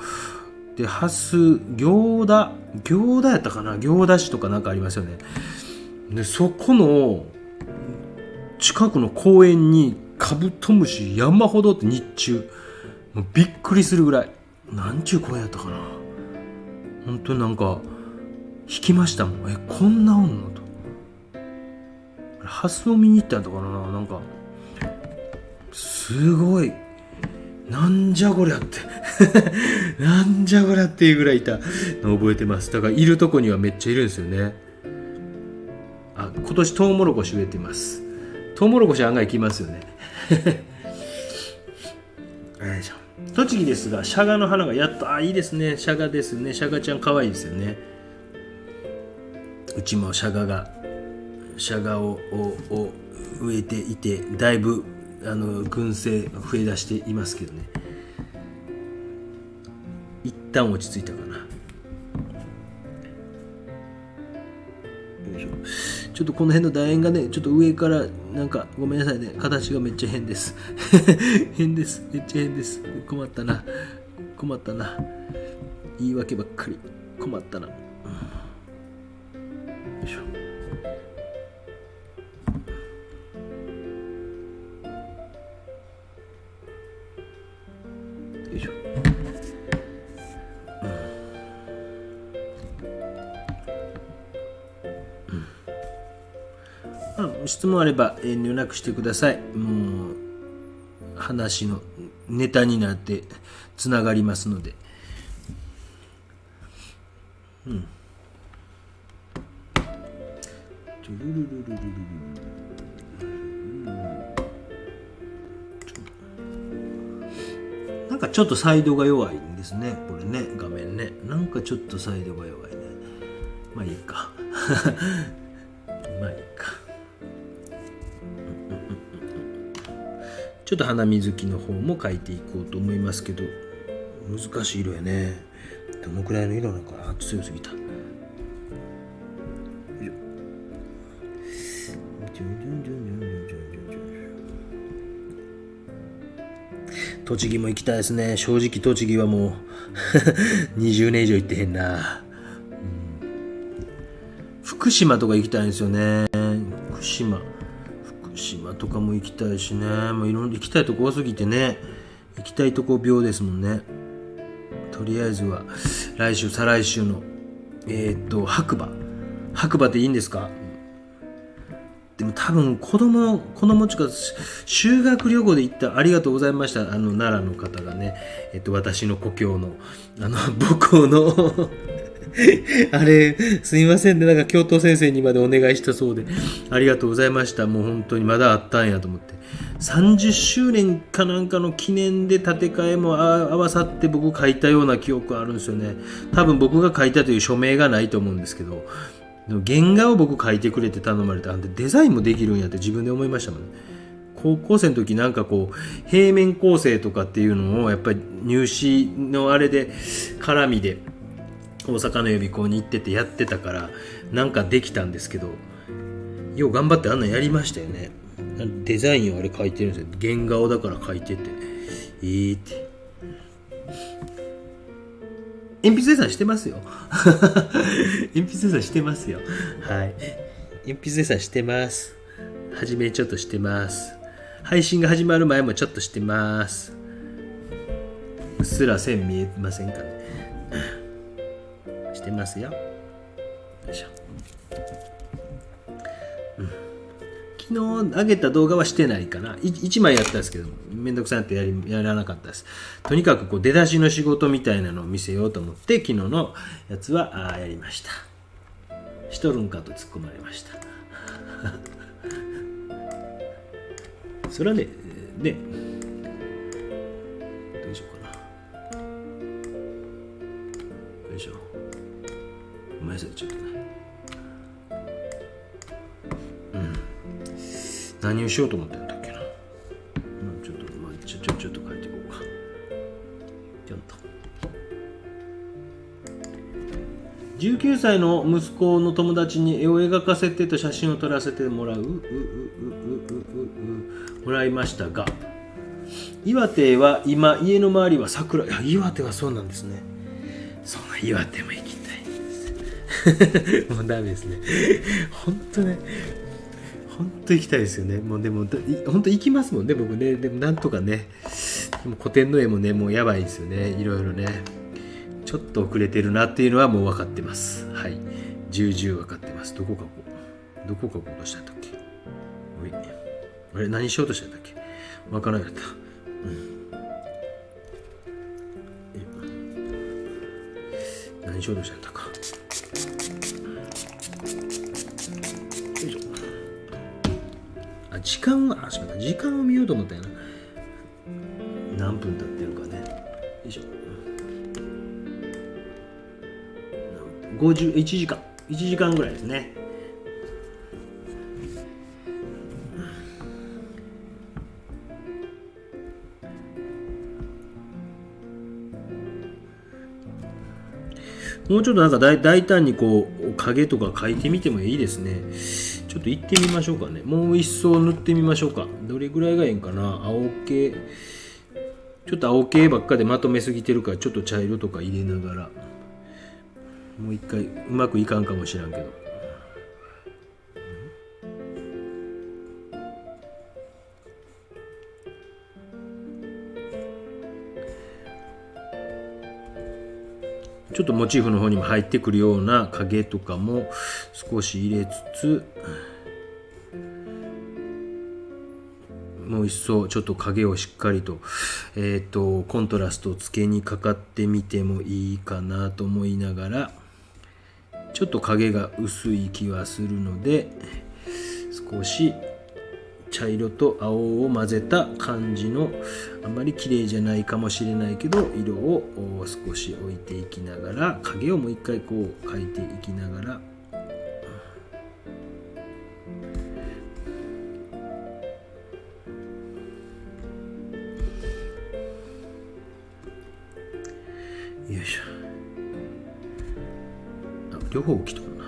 でハス行田やったかな、行田市とかなんかありますよね。でそこの近くの公園にカブトムシ山ほどって日中もうびっくりするぐらい、なんちゅう公園やったかな、本当になんか引きましたもん。こんなおんのと。ハスを見に行ったんとかな、なんかすごいなんじゃこりゃってなんじゃこりゃっていうぐらいいたのを覚えてます。だからいるとこにはめっちゃいるんですよね。今年トウモロコシ植えてます。トウモロコシ案外来ますよねよいしょ。栃木ですがシャガの花がやっといいですね。シャガですね。シャガちゃん可愛いですよね。うちもシャガを植えていてだいぶ群生増え出していますけどね。一旦落ち着いたかな。よいしょ。ちょっとこの辺の楕円がねちょっと上からなんかごめんなさいね、形がめっちゃ変です変です、めっちゃ変です。困ったな言い訳ばっかり。困ったな、よいしょ。よいしょ。質問あれば遠慮なくしてください。もう話のネタになってつながりますので。なんかちょっとサイドが弱いんですねこれね、画面ね。なんかちょっとサイドが弱いね。まあいいかまあいいか。ちょっと花水木の方も描いていこうと思いますけど、難しい色やね。どのくらいの色なのかな、強すぎた。栃木も行きたいですね。正直栃木はもう20年以上行ってへんな、福島とか行きたいんですよね。福島とかも行きたいしね。もういろいろ行きたいとこ多すぎてね、行きたいとこ病ですもんね。とりあえずは来週再来週の白馬っていいんですか。でも多分子供ちか修学旅行で行った。ありがとうございました。奈良の方がね、私の故郷の母校のあれすいませんね、なんか教頭先生にまでお願いしたそうでありがとうございました。もう本当にまだあったんやと思って、30周年かなんかの記念で建て替えも合わさって僕書いたような記憶あるんですよね。多分僕が書いたという署名がないと思うんですけど、でも原画を僕書いてくれって頼まれたんで、デザインもできるんやって自分で思いましたもんね。高校生の時なんかこう平面構成とかっていうのをやっぱり入試のあれで絡みで大阪の予備校に行っててやってたからなんかできたんですけど、よう頑張ってあんなんやりましたよね。デザインをあれ書いてるんですよ。原画をだから書いててって鉛筆デザインしてますよ鉛筆デザインしてますよ。はい、鉛筆デザインしてます。初めちょっとしてます。配信が始まる前もちょっとしてます。うっすら線見えませんかねしてますよ。よいしょ。昨日上げた動画はしてないかな。1枚やったんですけどめんどくさいってやらなかったです。とにかくこう出だしの仕事みたいなのを見せようと思って昨日のやつはやりました。しとるんかと突っ込まれましたそれはねどうしようかな。よいしょ。ごめんなさいちょっとね。何をしようと思ってんだっけな。ちょっと、ちょっと書いていこうか。ちょっと。19歳の息子の友達に絵を描かせてと写真を撮らせてもらいましたが、岩手は今家の周りは桜。岩手はそうなんですね。そんな岩手も行きたいですもうダメですね本当ね、本当行きたいですよね。もうでも本当行きますもんね僕ね。でもなんとかね、でも古典の絵もねもうやばいですよね。いろいろねちょっと遅れてるなっていうのはもう分かってます。はい、重々分かってます。どこかこうとしたんだっけ。あれ何しようとしたんだっけ。分からなかった。何しようとしたんだか。よいしょ。時間を見ようと思ったよな。何分経ってるかね。よいしょ。1時間ぐらいですね。もうちょっとなんか大胆にこう影とか描いてみてもいいですね。ちょっと行ってみましょうかね。もう一層塗ってみましょうか。どれぐらいがいいんかな。青系、ちょっと青系ばっかでまとめすぎてるからちょっと茶色とか入れながら、もう一回うまくいかんかもしらんけど、ちょっとモチーフの方にも入ってくるような影とかも少し入れつつ、もう一層ちょっと影をしっかりと、コントラストをつけにかかってみてもいいかなと思いながら、ちょっと影が薄い気はするので少し茶色と青を混ぜた感じの、あまり綺麗じゃないかもしれないけど色を少し置いていきながら、影をもう一回こう描いていきながら、よいしょ。両方起きとるな。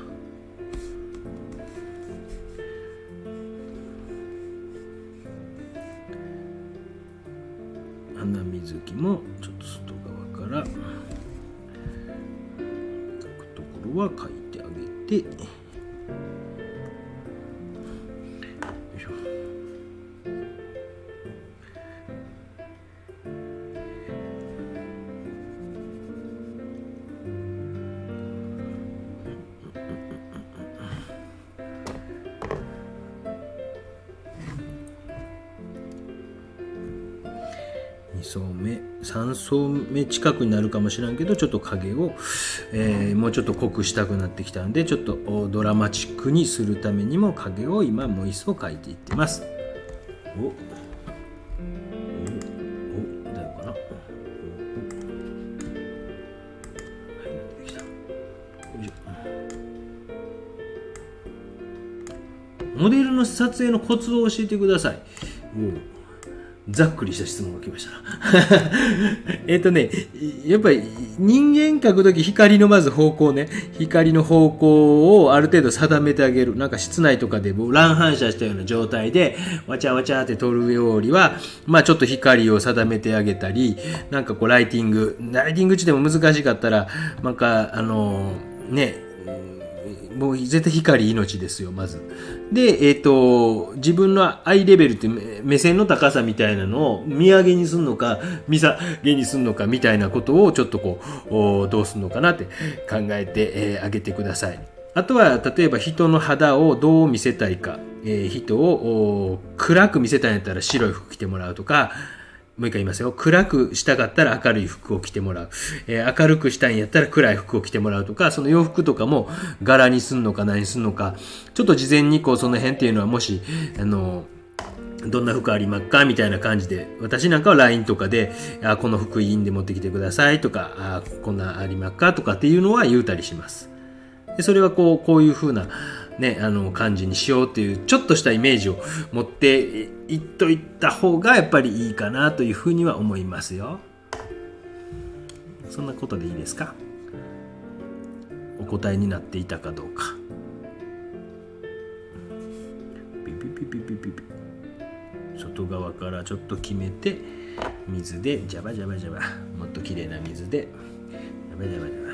花水木もちょっと外側から描くところは描いてあげて、よいしょ。2層目3層目近くになるかもしれんけど、ちょっと影を、もうちょっと濃くしたくなってきたので、ちょっとドラマチックにするためにも影を今もう一層描いていってます。だよかな。できた。よいしょ。モデルの撮影のコツを教えてください。ざっくりした質問が来ましたなやっぱり人間描くとき光のまず方向ね、光の方向をある程度定めてあげる。なんか室内とかで乱反射したような状態でわちゃわちゃって撮るよりは、ちょっと光を定めてあげたり、なんかこうライティングしても難しかったら、なんかもう絶対光命ですよ、まず。で、自分のアイレベルって目線の高さみたいなのを見上げにするのか、見下げにするのかみたいなことをちょっとどうするのかなって考えてあげてください。あとは、例えば人の肌をどう見せたいか、人を暗く見せたいんやったら白い服着てもらうとか、もう一回言いますよ。暗くしたかったら明るい服を着てもらう。明るくしたいんやったら暗い服を着てもらうとか、その洋服とかも柄にすんのか何にすんのか、ちょっと事前にその辺っていうのはもし、どんな服ありますかみたいな感じで、私なんかは LINE とかで、この服いいんで持ってきてくださいとか、こんなありますかとかっていうのは言うたりします。でそれはこういう風な感じにしようっていうちょっとしたイメージを持っていっといった方がやっぱりいいかなというふうには思いますよ。そんなことでいいですか？お答えになっていたかどうか。ピピピピピピピ。外側からちょっと決めて水でジャバジャバジャバ、もっときれいな水でジャバジャバジャバ。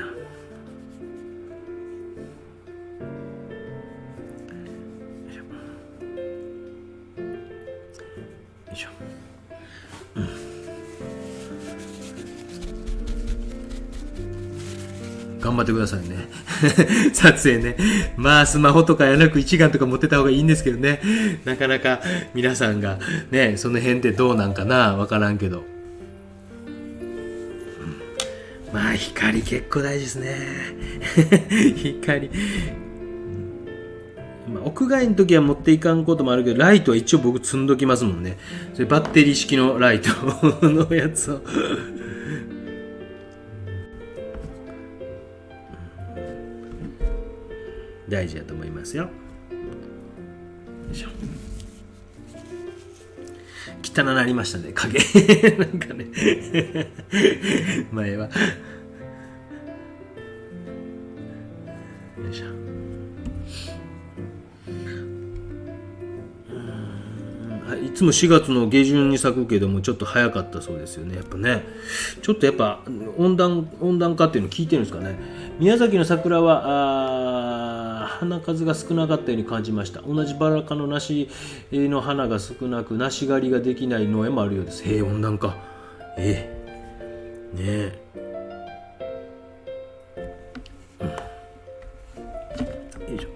頑張ってくださいね撮影ね。スマホとかやなく一眼とか持ってた方がいいんですけどね、なかなか皆さんがねその辺ってどうなんかなわからんけど、光結構大事ですね光屋外の時は持っていかんこともあるけど、ライトは一応僕積んどきますもんね。それバッテリー式のライトのやつを大事だと思いますよ。よいしょ。汚なりましたね、影なんかね前はよいしょ。いつも4月の下旬に咲くけどもちょっと早かったそうですよね。やっぱねちょっと温暖化っていうの聞いてるんですかね。宮崎の桜は花数が少なかったように感じました。同じバラ科の梨の花が少なく梨狩りができない農園もあるようです。温暖化ねえ、よいしょ。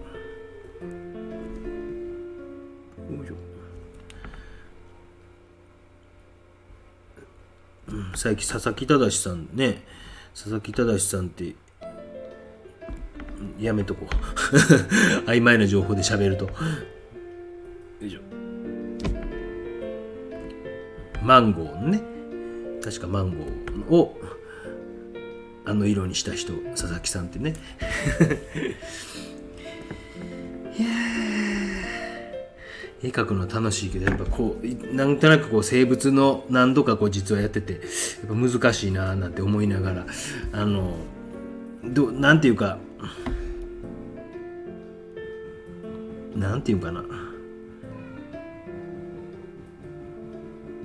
最近佐々木忠さんね、佐々木忠さんってやめとこう曖昧な情報で喋ると。よいしょ。マンゴーね、確かマンゴーを色にした人佐々木さんってねいや絵描くのは楽しいけど、やっぱなんとなく生物の何度か実はやっててやっぱ難しいななんて思いながらなんていうかな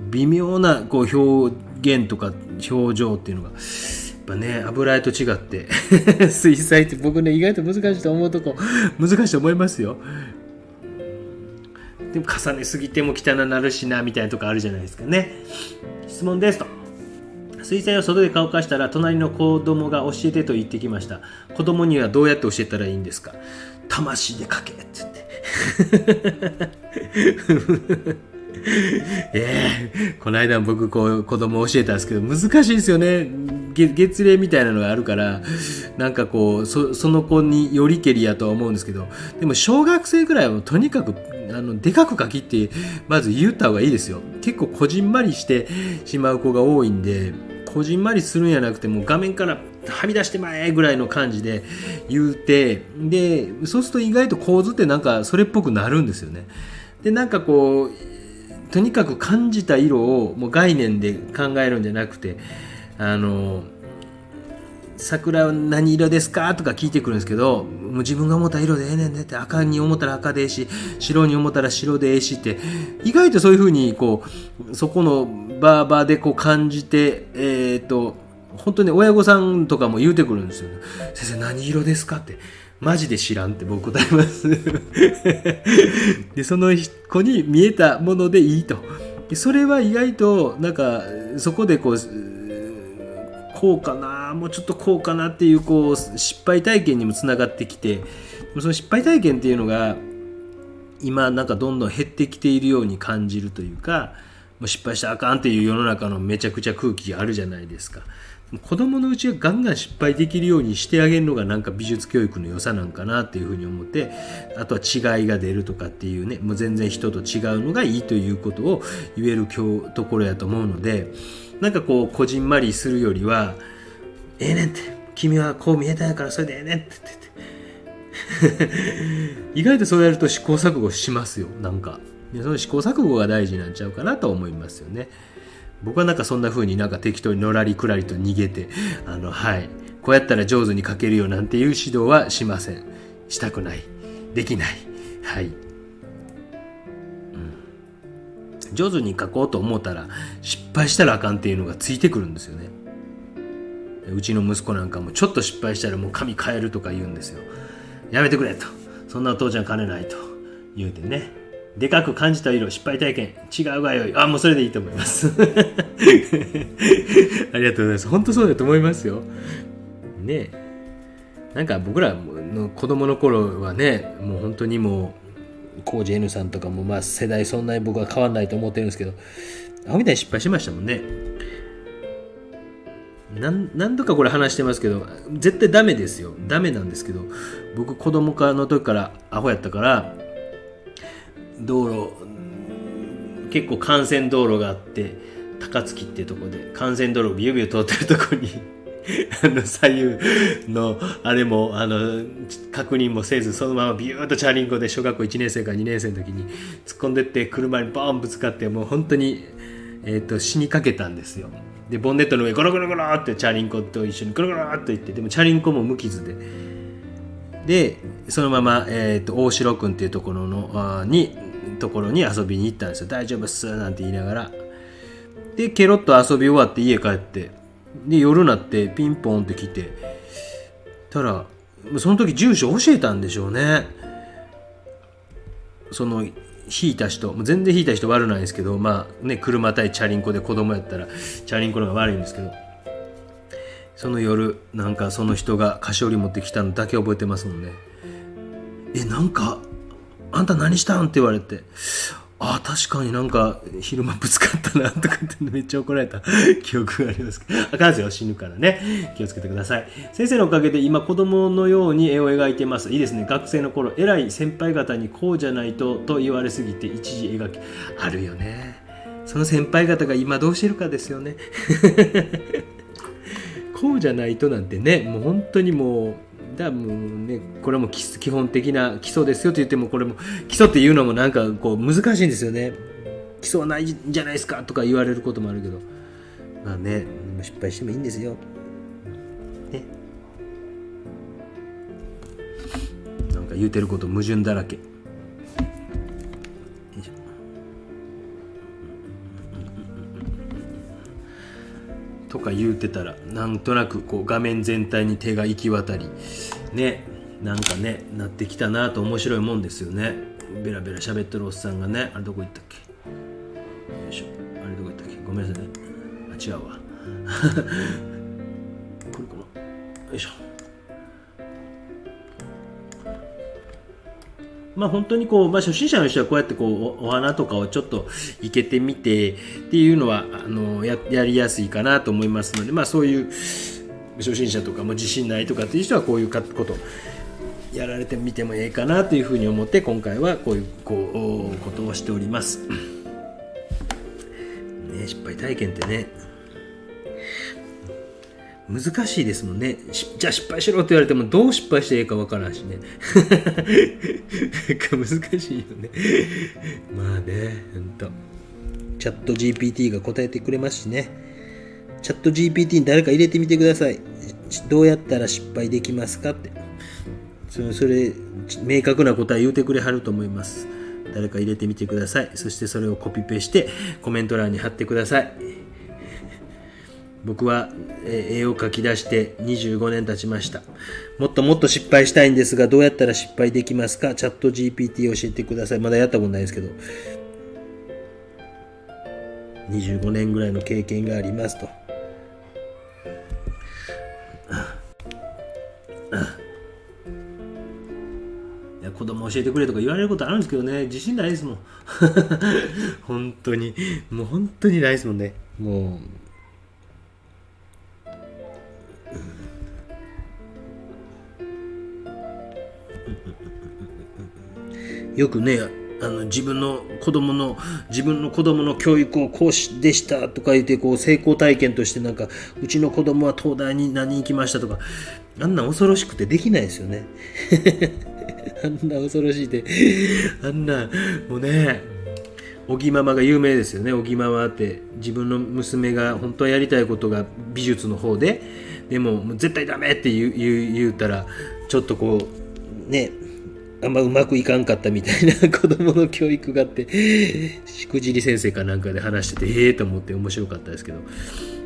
微妙な表現とか表情っていうのがやっぱね油絵と違って水彩って僕ね意外と難しいと思うとこ難しいと思いますよ。でも重ねすぎても汚なるしなみたいなとこあるじゃないですかね。質問ですと。水彩を外で乾かしたら隣の子供が教えてと言ってきました。子供にはどうやって教えたらいいんですか？魂で描けって言ってこの間僕子供教えたんですけど難しいですよね。月齢みたいなのがあるからなんかその子によりけりやとは思うんですけど、でも小学生ぐらいはとにかくでかく描きってまず言った方がいいですよ。結構こじんまりしてしまう子が多いんで、こじんまりするんやなくてもう画面からはみ出してまえぐらいの感じで言うて、でそうすると意外と構図ってなんかそれっぽくなるんですよね。でなんかとにかく感じた色をもう概念で考えるんじゃなくて、桜は何色ですかとか聞いてくるんですけど、もう自分が思った色でええねんねって、赤に思ったら赤でええし、白に思ったら白でええしって、意外とそういう風にこうそこの場でこう感じて、本当に親御さんとかも言うてくるんですよ、ね、先生何色ですかって、マジで知らんって僕答えますでその子に見えたものでいいと。でそれは意外となんかそこでこううかな、もうちょっとこうかなっていうこう失敗体験にもつながってきて、その失敗体験っていうのが今なんかどんどん減ってきているように感じるというか、もう失敗したらあかんっていう世の中のめちゃくちゃ空気があるじゃないですか。子供のうちはガンガン失敗できるようにしてあげるのがなんか美術教育の良さなんかなっていうふうに思って、あとは違いが出るとかっていうね、もう全然人と違うのがいいということを言えるところやと思うので、なんかこうこじんまりするよりは、ええねんって、君はこう見えたんやからそれでええねんって言って意外とそうやると試行錯誤しますよ。なんかその試行錯誤が大事なんちゃうかなと思いますよね。僕はなんかそんな風になんか適当にのらりくらりと逃げて、こうやったら上手に描けるよなんていう指導はしません。したくない、できない。はい、上手に描こうと思ったら失敗したらあかんっていうのがついてくるんですよね。うちの息子なんかもちょっと失敗したらもう髪変えるとか言うんですよ。やめてくれと、そんなお父ちゃん兼ねないと言うてね。でかく感じた色、失敗体験、違うがよい。もうそれでいいと思いますありがとうございます。本当そうだと思いますよね。なんか僕らの子供の頃はね、もう本当にもうコージ N さんとかもまあ世代そんなに僕は変わんないと思ってるんですけど、アホみたいに失敗しましたもんね。何度かこれ話してますけど、絶対ダメですよ。ダメなんですけど、僕子供の時からアホやったから、道路結構幹線道路があって、高槻っていうところで幹線道路をビュービュー通ってるところに左右のあれも確認もせず、そのままビューッとチャリンコで小学校1年生か2年生の時に突っ込んでって車にボーンぶつかって、もう本当に、死にかけたんですよ。でボンネットの上ゴロゴロゴロってチャリンコと一緒にゴロゴロっと行って、でもチャリンコも無傷でそのまま、大城くんっていうところに遊びに行ったんですよ。大丈夫っすなんて言いながら。でケロッと遊び終わって家帰って、で夜になってピンポンって来てたら、その時住所教えたんでしょうね。その引いた人、全然引いた人悪ないんですけど、車対チャリンコで子供やったらチャリンコの方が悪いんですけど、その夜なんかその人が菓子折り持ってきたのだけ覚えてますもんね。なんかあんた何したんって言われて、確かになんか昼間ぶつかったなとかってめっちゃ怒られた記憶がありますけど、あかんですよ、死ぬからね、気をつけてください。先生のおかげで今子供のように絵を描いてます。いいですね。学生の頃偉い先輩方にこうじゃないと言われすぎて一時描きあるよね。その先輩方が今どうしてるかですよねこうじゃないとなんてね、もう本当にもうこれも基本的な基礎ですよと言っても、これも基礎っていうのもなんかこう難しいんですよね。基礎はないんじゃないですかとか言われることもあるけど、失敗してもいいんですよ、ね、なんか言うてること矛盾だらけ。とか言うてたら、なんとなくこう画面全体に手が行き渡りね、なんかねなってきたなと面白いもんですよね。ベラベラ喋ってるおっさんがね、あれどこ行ったっけ、よいしょ、あれどこ行ったっけ、ごめんなさいね、違うわこれかな、よいしょ。本当にこう、初心者の人はこうやってこうお花とかをちょっと生けてみてっていうのはやりやすいかなと思いますので、そういう初心者とかも自信ないとかっていう人はこういうことやられてみてもいいかなというふうに思って、今回はこういうことをしておりますね。失敗体験ってね難しいですもんね。じゃあ失敗しろって言われてもどう失敗していいかわからんしね難しいよねほんとチャット GPT が答えてくれますしね。チャット GPT に誰か入れてみてください。どうやったら失敗できますかって。それ明確な答え言うてくれはると思います。誰か入れてみてください。そしてそれをコピペしてコメント欄に貼ってください。僕は絵を描き出して25年経ちました。もっともっと失敗したいんですが、どうやったら失敗できますか？チャット GPT 教えてください。まだやったことないですけど、25年ぐらいの経験がありますと。いや、子供教えてくれとか言われることあるんですけどね、自信ないですもん。本当にもう本当にないですもんね。もうよくね、自分の子供の教育をこうでしたとか言って、こう成功体験としてなんか、うちの子供は東大に何行きましたとか、あんな恐ろしくてできないですよね。あんな恐ろしいで、あんなもうね、小木ママが有名ですよね。小木ママって自分の娘が本当はやりたいことが美術の方で、でも絶対ダメって言うたら、ちょっとこうね、あんまうまくいかんかったみたいな子供の教育があって、しくじり先生かなんかで話してて、と思って面白かったですけど、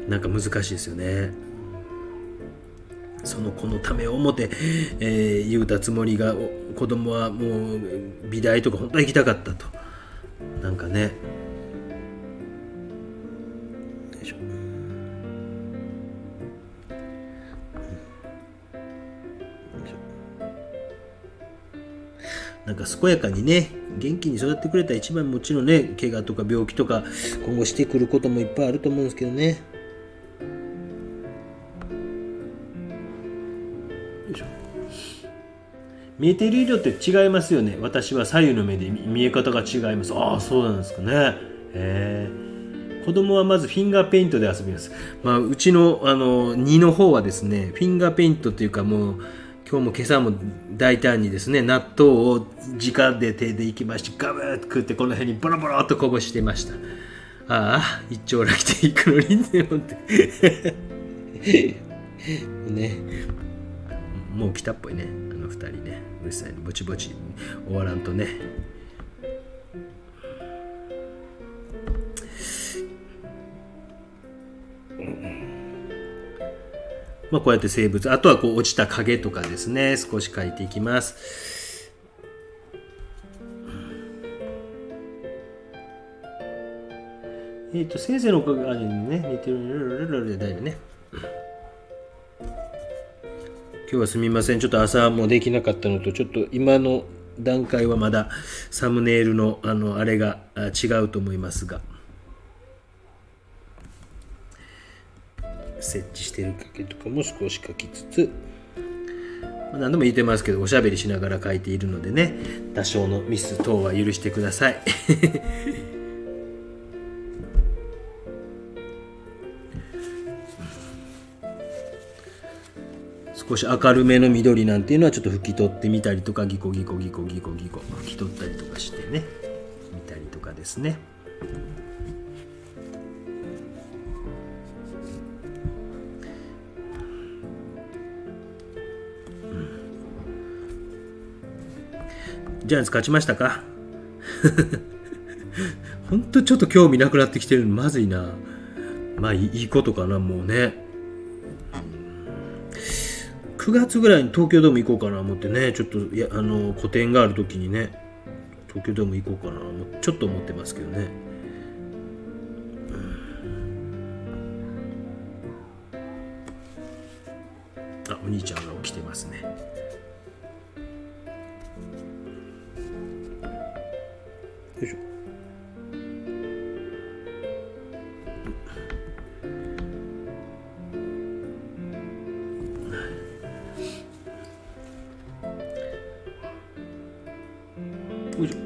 なんか難しいですよね。その子のためを思って、言うたつもりが、子供はもう美大とか本当は行きたかったと。なんかね、よいしょ、なんか健やかにね、元気に育ってくれたら一番、もちろんね、怪我とか病気とか今後してくることもいっぱいあると思うんですけどね。よいしょ。見えている色って違いますよね。私は左右の目で見え方が違います。ああ、そうなんですかね。子供はまずフィンガーペイントで遊びます。まあ、うちの2の方はですね、フィンガーペイントというか、もう今日も今朝も大胆にですね、納豆を直で手でいきまして、ガブッと食って、この辺にボロボロっとこぼしてました。ああ、一丁楽ていくのにね、本当にね、もう来たっぽいね、2人ね、うるさいの、ぼちぼち終わらんとね。まあ、こうやって生物、あとはこう落ちた影とかですね、少し描いていきます。先生の顔にね、似てるだよね。今日はすみません。ちょっと朝もできなかったのと、ちょっと今の段階はまだサムネイルのあれが違うと思いますが、設置してる影とかも少し描きつつ、何度も言ってますけど、おしゃべりしながら描いているのでね、多少のミス等は許してください。少し明るめの緑なんていうのはちょっと拭き取ってみたりとか、ギコギコ拭き取ったりとかしてね、見たりとかですね。ジャイアンツ勝ちましたか？ほんとちょっと興味なくなってきてるのまずいな。まあいいことかな、もうね。9月ぐらいに東京ドーム行こうかな思ってね、ちょっと個展がある時にね、東京ドーム行こうかなちょっと思ってますけどね。あ、お兄ちゃんが起きてますね。よいしょ。よいしょ。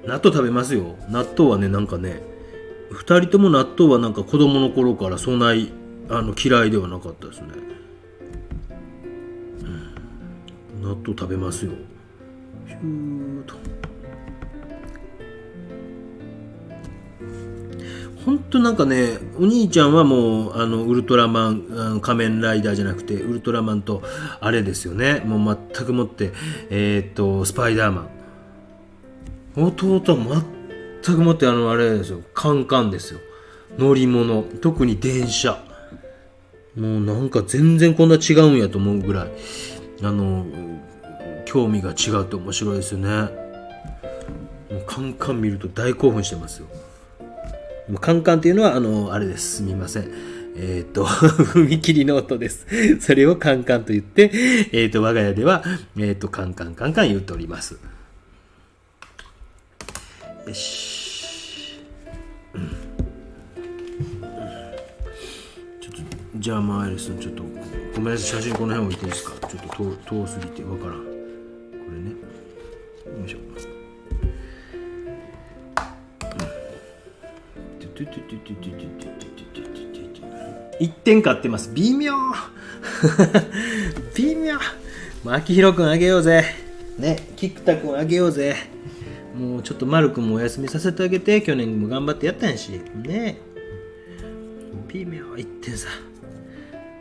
納豆食べますよ。納豆はね、なんかね、2人とも納豆はなんか子供の頃からそんなに嫌いではなかったですね。納豆食べますよ。シューと。ほんとなんかね、お兄ちゃんはもうウルトラマン、仮面ライダーじゃなくてウルトラマンとあれですよね、もう全くもってスパイダーマン。弟は全くもってあれですよ、カンカンですよ。乗り物、特に電車、もうなんか全然こんな違うんやと思うぐらい興味が違うと面白いですよね。もうカンカン見ると大興奮してますよ。カンカンっていうのはあれです。すみません。踏切の音です。それをカンカンと言って、我が家では、カンカンカンカン言っております。よし。ちょっと、じゃあマイルスちょっと、ごめんなさい、写真この辺置いていいですか？ちょっと遠すぎてわからん。これね。よいしょ。1点買ってます。微妙微妙。秋広くんあげようぜね。菊田くんあげようぜ。もうちょっと丸くんもお休みさせてあげて。去年も頑張ってやったんやしね。微妙。1点差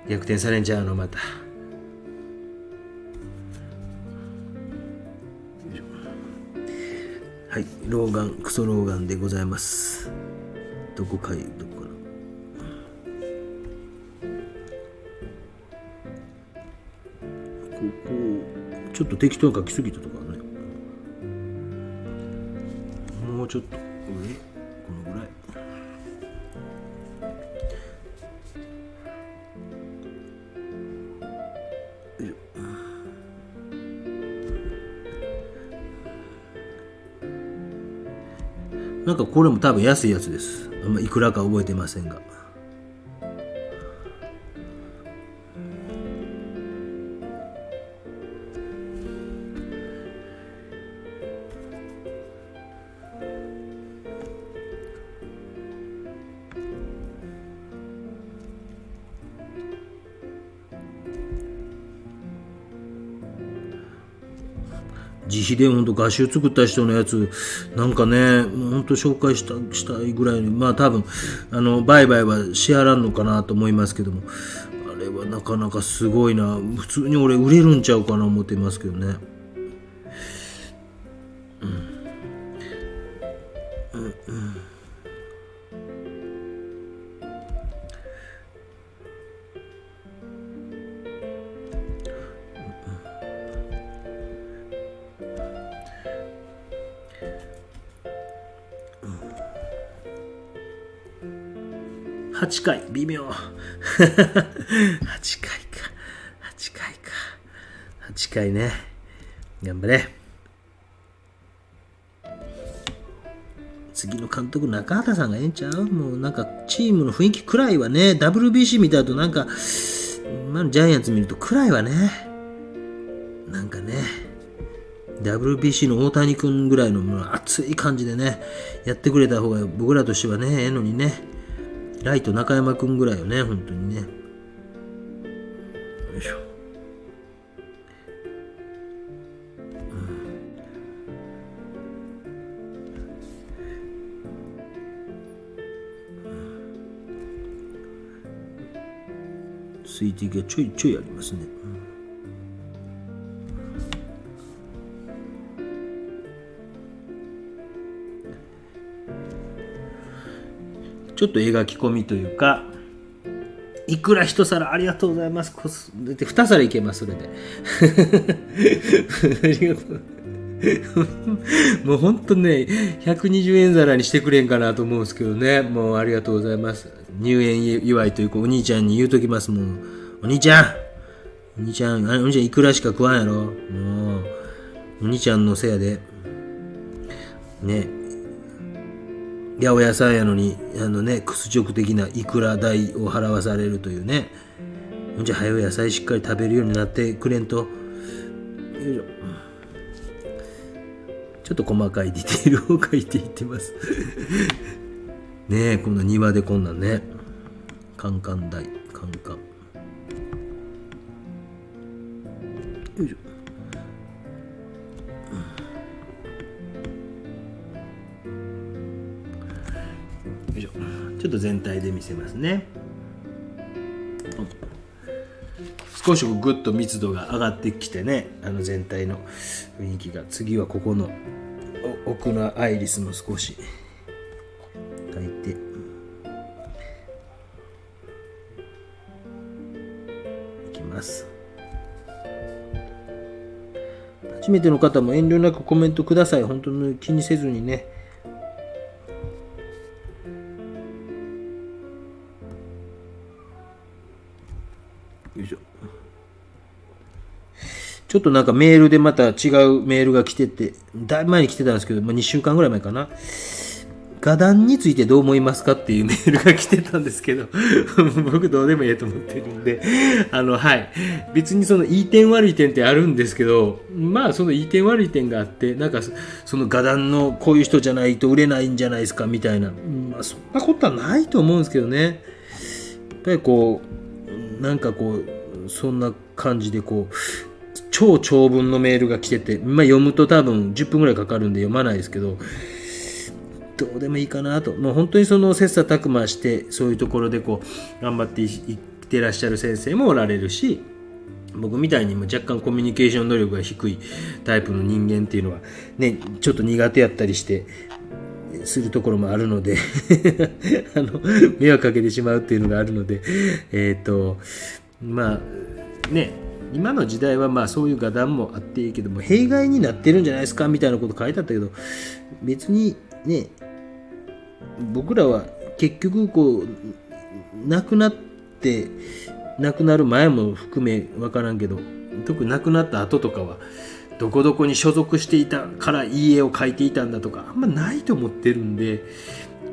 逆転されんちゃうのまた。はい、老眼、クソ老眼でございます。どこかな。ここちょっと適当に書きすぎたとかね。もうちょっと上、このぐらい。なんかこれも多分安いやつです。あんまいくらか覚えてませんが。自費でほんと画集作った人のやつなんかね、もうほんと紹介したいぐらいに、まあ多分売買はしはらんのかなと思いますけども、あれはなかなかすごいな。普通に俺売れるんちゃうかな思ってますけどね。8回微妙8回か8回ね。頑張れ。次の監督中畑さんがええんちゃう？もうなんかチームの雰囲気暗いわね。 WBC 見た後なんか今のジャイアンツ見ると暗いわね。なんかね WBC の大谷君ぐらいの熱い感じでねやってくれた方が僕らとしてはねええのにね。ライト中山くんぐらいよね、本当にね。よいしょ。水滴がちょいちょいありますね。ちょっと描き込みというか、いくら一皿ありがとうございます。で2皿いけます、それで。ありがとう。もうほんとね、120円皿にしてくれんかなと思うんですけどね。もうありがとうございます。入園祝いというか、お兄ちゃんに言うときます。もう、お兄ちゃんいくらしか食わんやろ。もう、お兄ちゃんのせいで。ね。八百屋さんやのに屈辱的なイクラ代を払わされるというね。じゃあ早う野菜しっかり食べるようになってくれんと。よいしょ。ちょっと細かいディテールを書いていってますねえ、こんな庭でこんなんね。カンカン台カンカン。よいしょ。いしょ。ちょっと全体で見せますね。少しぐっと密度が上がってきてね、全体の雰囲気が。次はここの奥のアイリスも少し描いていきます。初めての方も遠慮なくコメントください。本当に気にせずにね。よいしょ。ちょっとなんかメールでまた違うメールが来てて、だいぶ前に来てたんですけど、2週間ぐらい前かな。画壇についてどう思いますかっていうメールが来てたんですけど僕どうでもいいと思ってるんではい、別にそのいい点悪い点ってあるんですけど、まあそのいい点悪い点があって、なんかその画壇のこういう人じゃないと売れないんじゃないですかみたいな、まあそんなことはないと思うんですけどね。やっぱりこうなんかこうそんな感じでこう超長文のメールが来てて、まあ、読むと多分10分ぐらいかかるんで読まないですけど、どうでもいいかなと。もう本当にその切磋琢磨してそういうところでこう頑張っていってらっしゃる先生もおられるし、僕みたいにも若干コミュニケーション能力が低いタイプの人間っていうのはね、ちょっと苦手やったりしてするところもあるので迷惑かけてしまうっていうのがあるので、まあね、今の時代はまあそういう画談もあっていいけども、弊害になってるんじゃないですかみたいなこと書いてあったけど、別にね、僕らは結局こう亡くなって亡くなる前も含め分からんけど、特に亡くなった後とかはどこどこに所属していたからいい絵を描いていたんだとかあんまないと思ってるんで、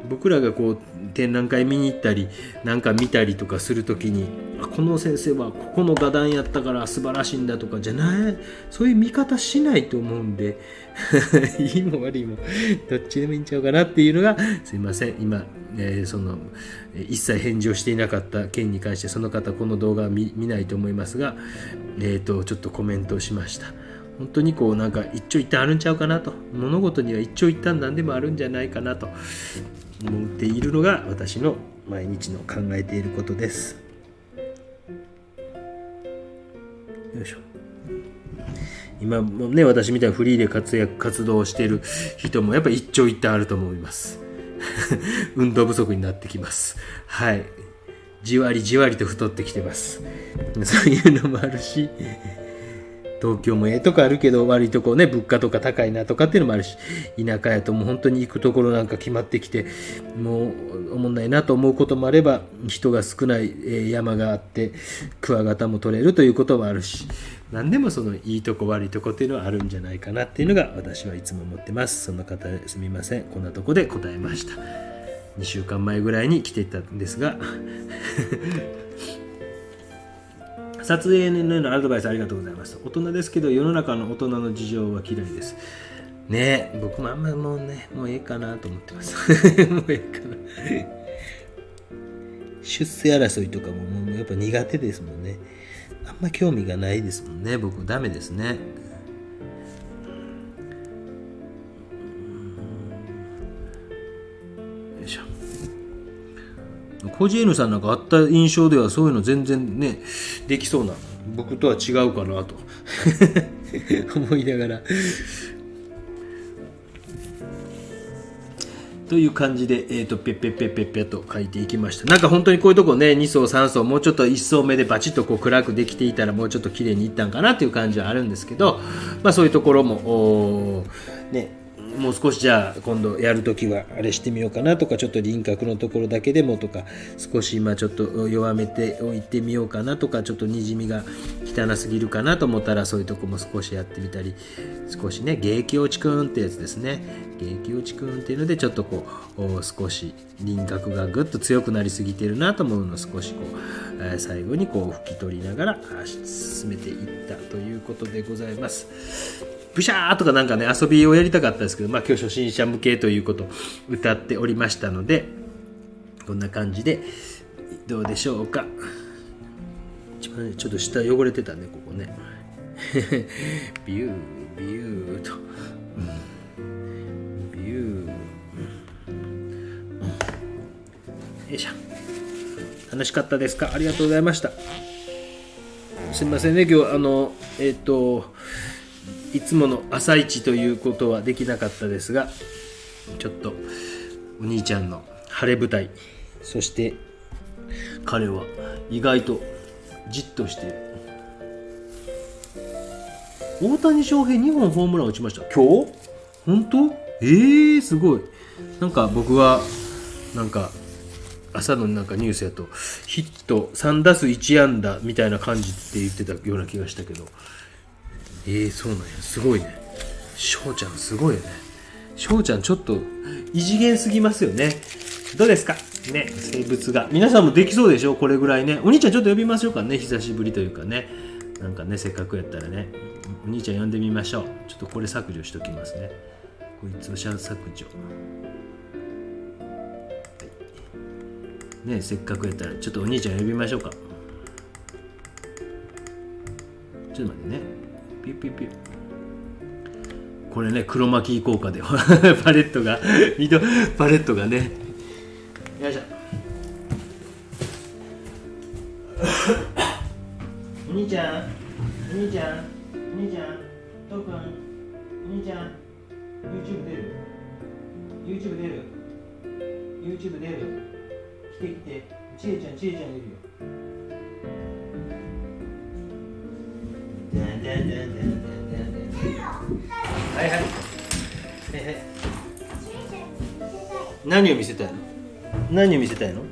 僕らがこう展覧会見に行ったりなんか見たりとかするときに、この先生はここの画壇やったから素晴らしいんだとかじゃない、そういう見方しないと思うんでいいも悪いもどっちでもいいんちゃうかなっていうのが、すいません今、その一切返事をしていなかった件に関して、その方この動画は 見ないと思いますが、ちょっとコメントをしました。本当にこうなんか一長一短あるんちゃうかなと、物事には一長一短なんでもあるんじゃないかなと思っているのが私の毎日の考えていることです。よいしょ。今もね、私みたいにフリーで活動している人もやっぱり一長一短あると思います運動不足になってきます。はい、じわりじわりと太ってきてます。そういうのもあるし、東京もええとこあるけど悪いとこね、物価とか高いなとかっていうのもあるし、田舎やともう本当に行くところなんか決まってきてもうおもんないなと思うこともあれば、人が少ない山があってクワガタも取れるということもあるし、何でもそのいいとこ悪いとこっていうのはあるんじゃないかなっていうのが私はいつも思ってます。そんな方すみません、こんなとこで答えました。2週間前ぐらいに来ていたんですが撮影のアドバイスありがとうございます。大人ですけど世の中の大人の事情は嫌いですね。僕もあんまもうね、もうええかなと思ってますもうええかな出世争いとかももうやっぱ苦手ですもんね。あんま興味がないですもんね。僕ダメですね。よいしょ。コジエヌさんなんかあった印象ではそういうの全然ねできそうな、僕とは違うかなと思いながらという感じで、ペッペッペッペッペッと書いていきました。なんか本当にこういうとこね、2層3層もうちょっと1層目でバチッとこう暗くできていたらもうちょっと綺麗にいったんかなっていう感じはあるんですけど、まあそういうところもね、もう少しじゃあ今度やるときはあれしてみようかなとか、ちょっと輪郭のところだけでもとか、少し今ちょっと弱めておいてみようかなとか、ちょっとにじみが汚すぎるかなと思ったらそういうとこも少しやってみたり、少しね芸気落ちくんってやつですね、芸気落ちくんっていうのでちょっとこう少し輪郭がぐっと強くなりすぎてるなと思うのを少しこう、最後にこう拭き取りながら進めていったということでございます。ブシャーとかなんかね遊びをやりたかったですけど、まあ今日初心者向けということを歌っておりましたので、こんな感じでどうでしょうか。一番ちょっと下汚れてたねここねビュービューと、ビュー、いしょ。楽しかったですか？ありがとうございました。すみませんね、今日いつもの朝一ということはできなかったですが、ちょっとお兄ちゃんの晴れ舞台、そして彼は意外とじっとしている。大谷翔平2本ホームラン打ちました。今日？本当？すごい。なんか僕はなんか朝のなんかニュースやとヒット3打数1安打みたいな感じって言ってたような気がしたけど、そうなんや。すごいね。翔ちゃんすごいよね。翔ちゃんちょっと異次元すぎますよね。どうですかね、生物が。皆さんもできそうでしょ、これぐらいね。お兄ちゃんちょっと呼びましょうかね、久しぶりというかね。なんかね、せっかくやったらね、お兄ちゃん呼んでみましょう。ちょっとこれ削除しときますね。こいつを削除。ね、せっかくやったらちょっとお兄ちゃん呼びましょうか。ちょっと待ってね。ピュッピュッピュッ。これね、黒巻き効果でパレットがパレットがね。よいしょ。お兄ちゃん、お兄ちゃん、お兄ちゃん、トーくん、お兄ちゃん、YouTube 出る？ YouTube 出る？ YouTube 出る？来て来て、ちえちゃんいるよ。はいはい。はいはい。何を見せたいの？何を見せたいの？よ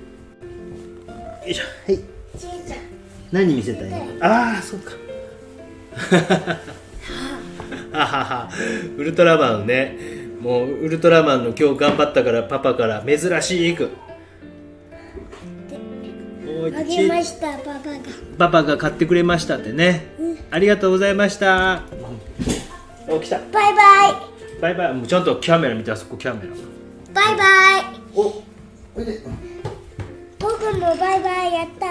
いしょ。はい。何見せたいの？ああ、そうか。ははは。ウルトラマンね。もうウルトラマンの今日頑張ったからパパから珍しいく。あげました、パパが買ってくれましたってね、ありがとうございました。お、来た。バイバイバイバイ。もうちゃんとキャメラ見て、あそこキャメラ。バイバイ。おいで。僕もバイバイやった。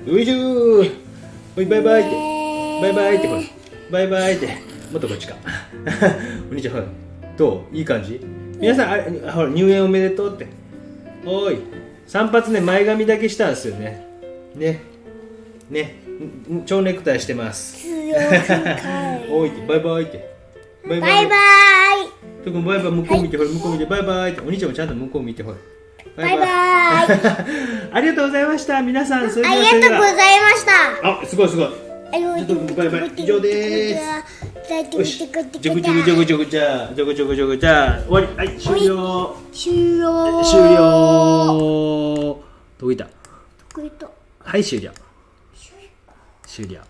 よいしょー。おい、バイバイってバイバイって、これバイバイって、もっとこっちか。お兄ちゃん、ほらどう？いい感じ？皆さん、ほら入園おめでとうって。おい、散髪ね、前髪だけしたんですよね。ね。蝶ネクタイしてます。おいって、バイバイって。バイバイ。とくん、バイバイ、向こう見て、ほら、向こう見て、バイバイって。お兄ちゃんもちゃんと向こう見て、ほら。バイバイ。ありがとうございました、皆さん。それでは、ありがとうございました。あ、すごいすごい。ちょっとバイバイ、以上です。よし、ジョグジョグジョグジョグじゃあ、ジョグジョグジョグじゃあ、終わり。はい、終了。終了。解いた。はい、終了。終了。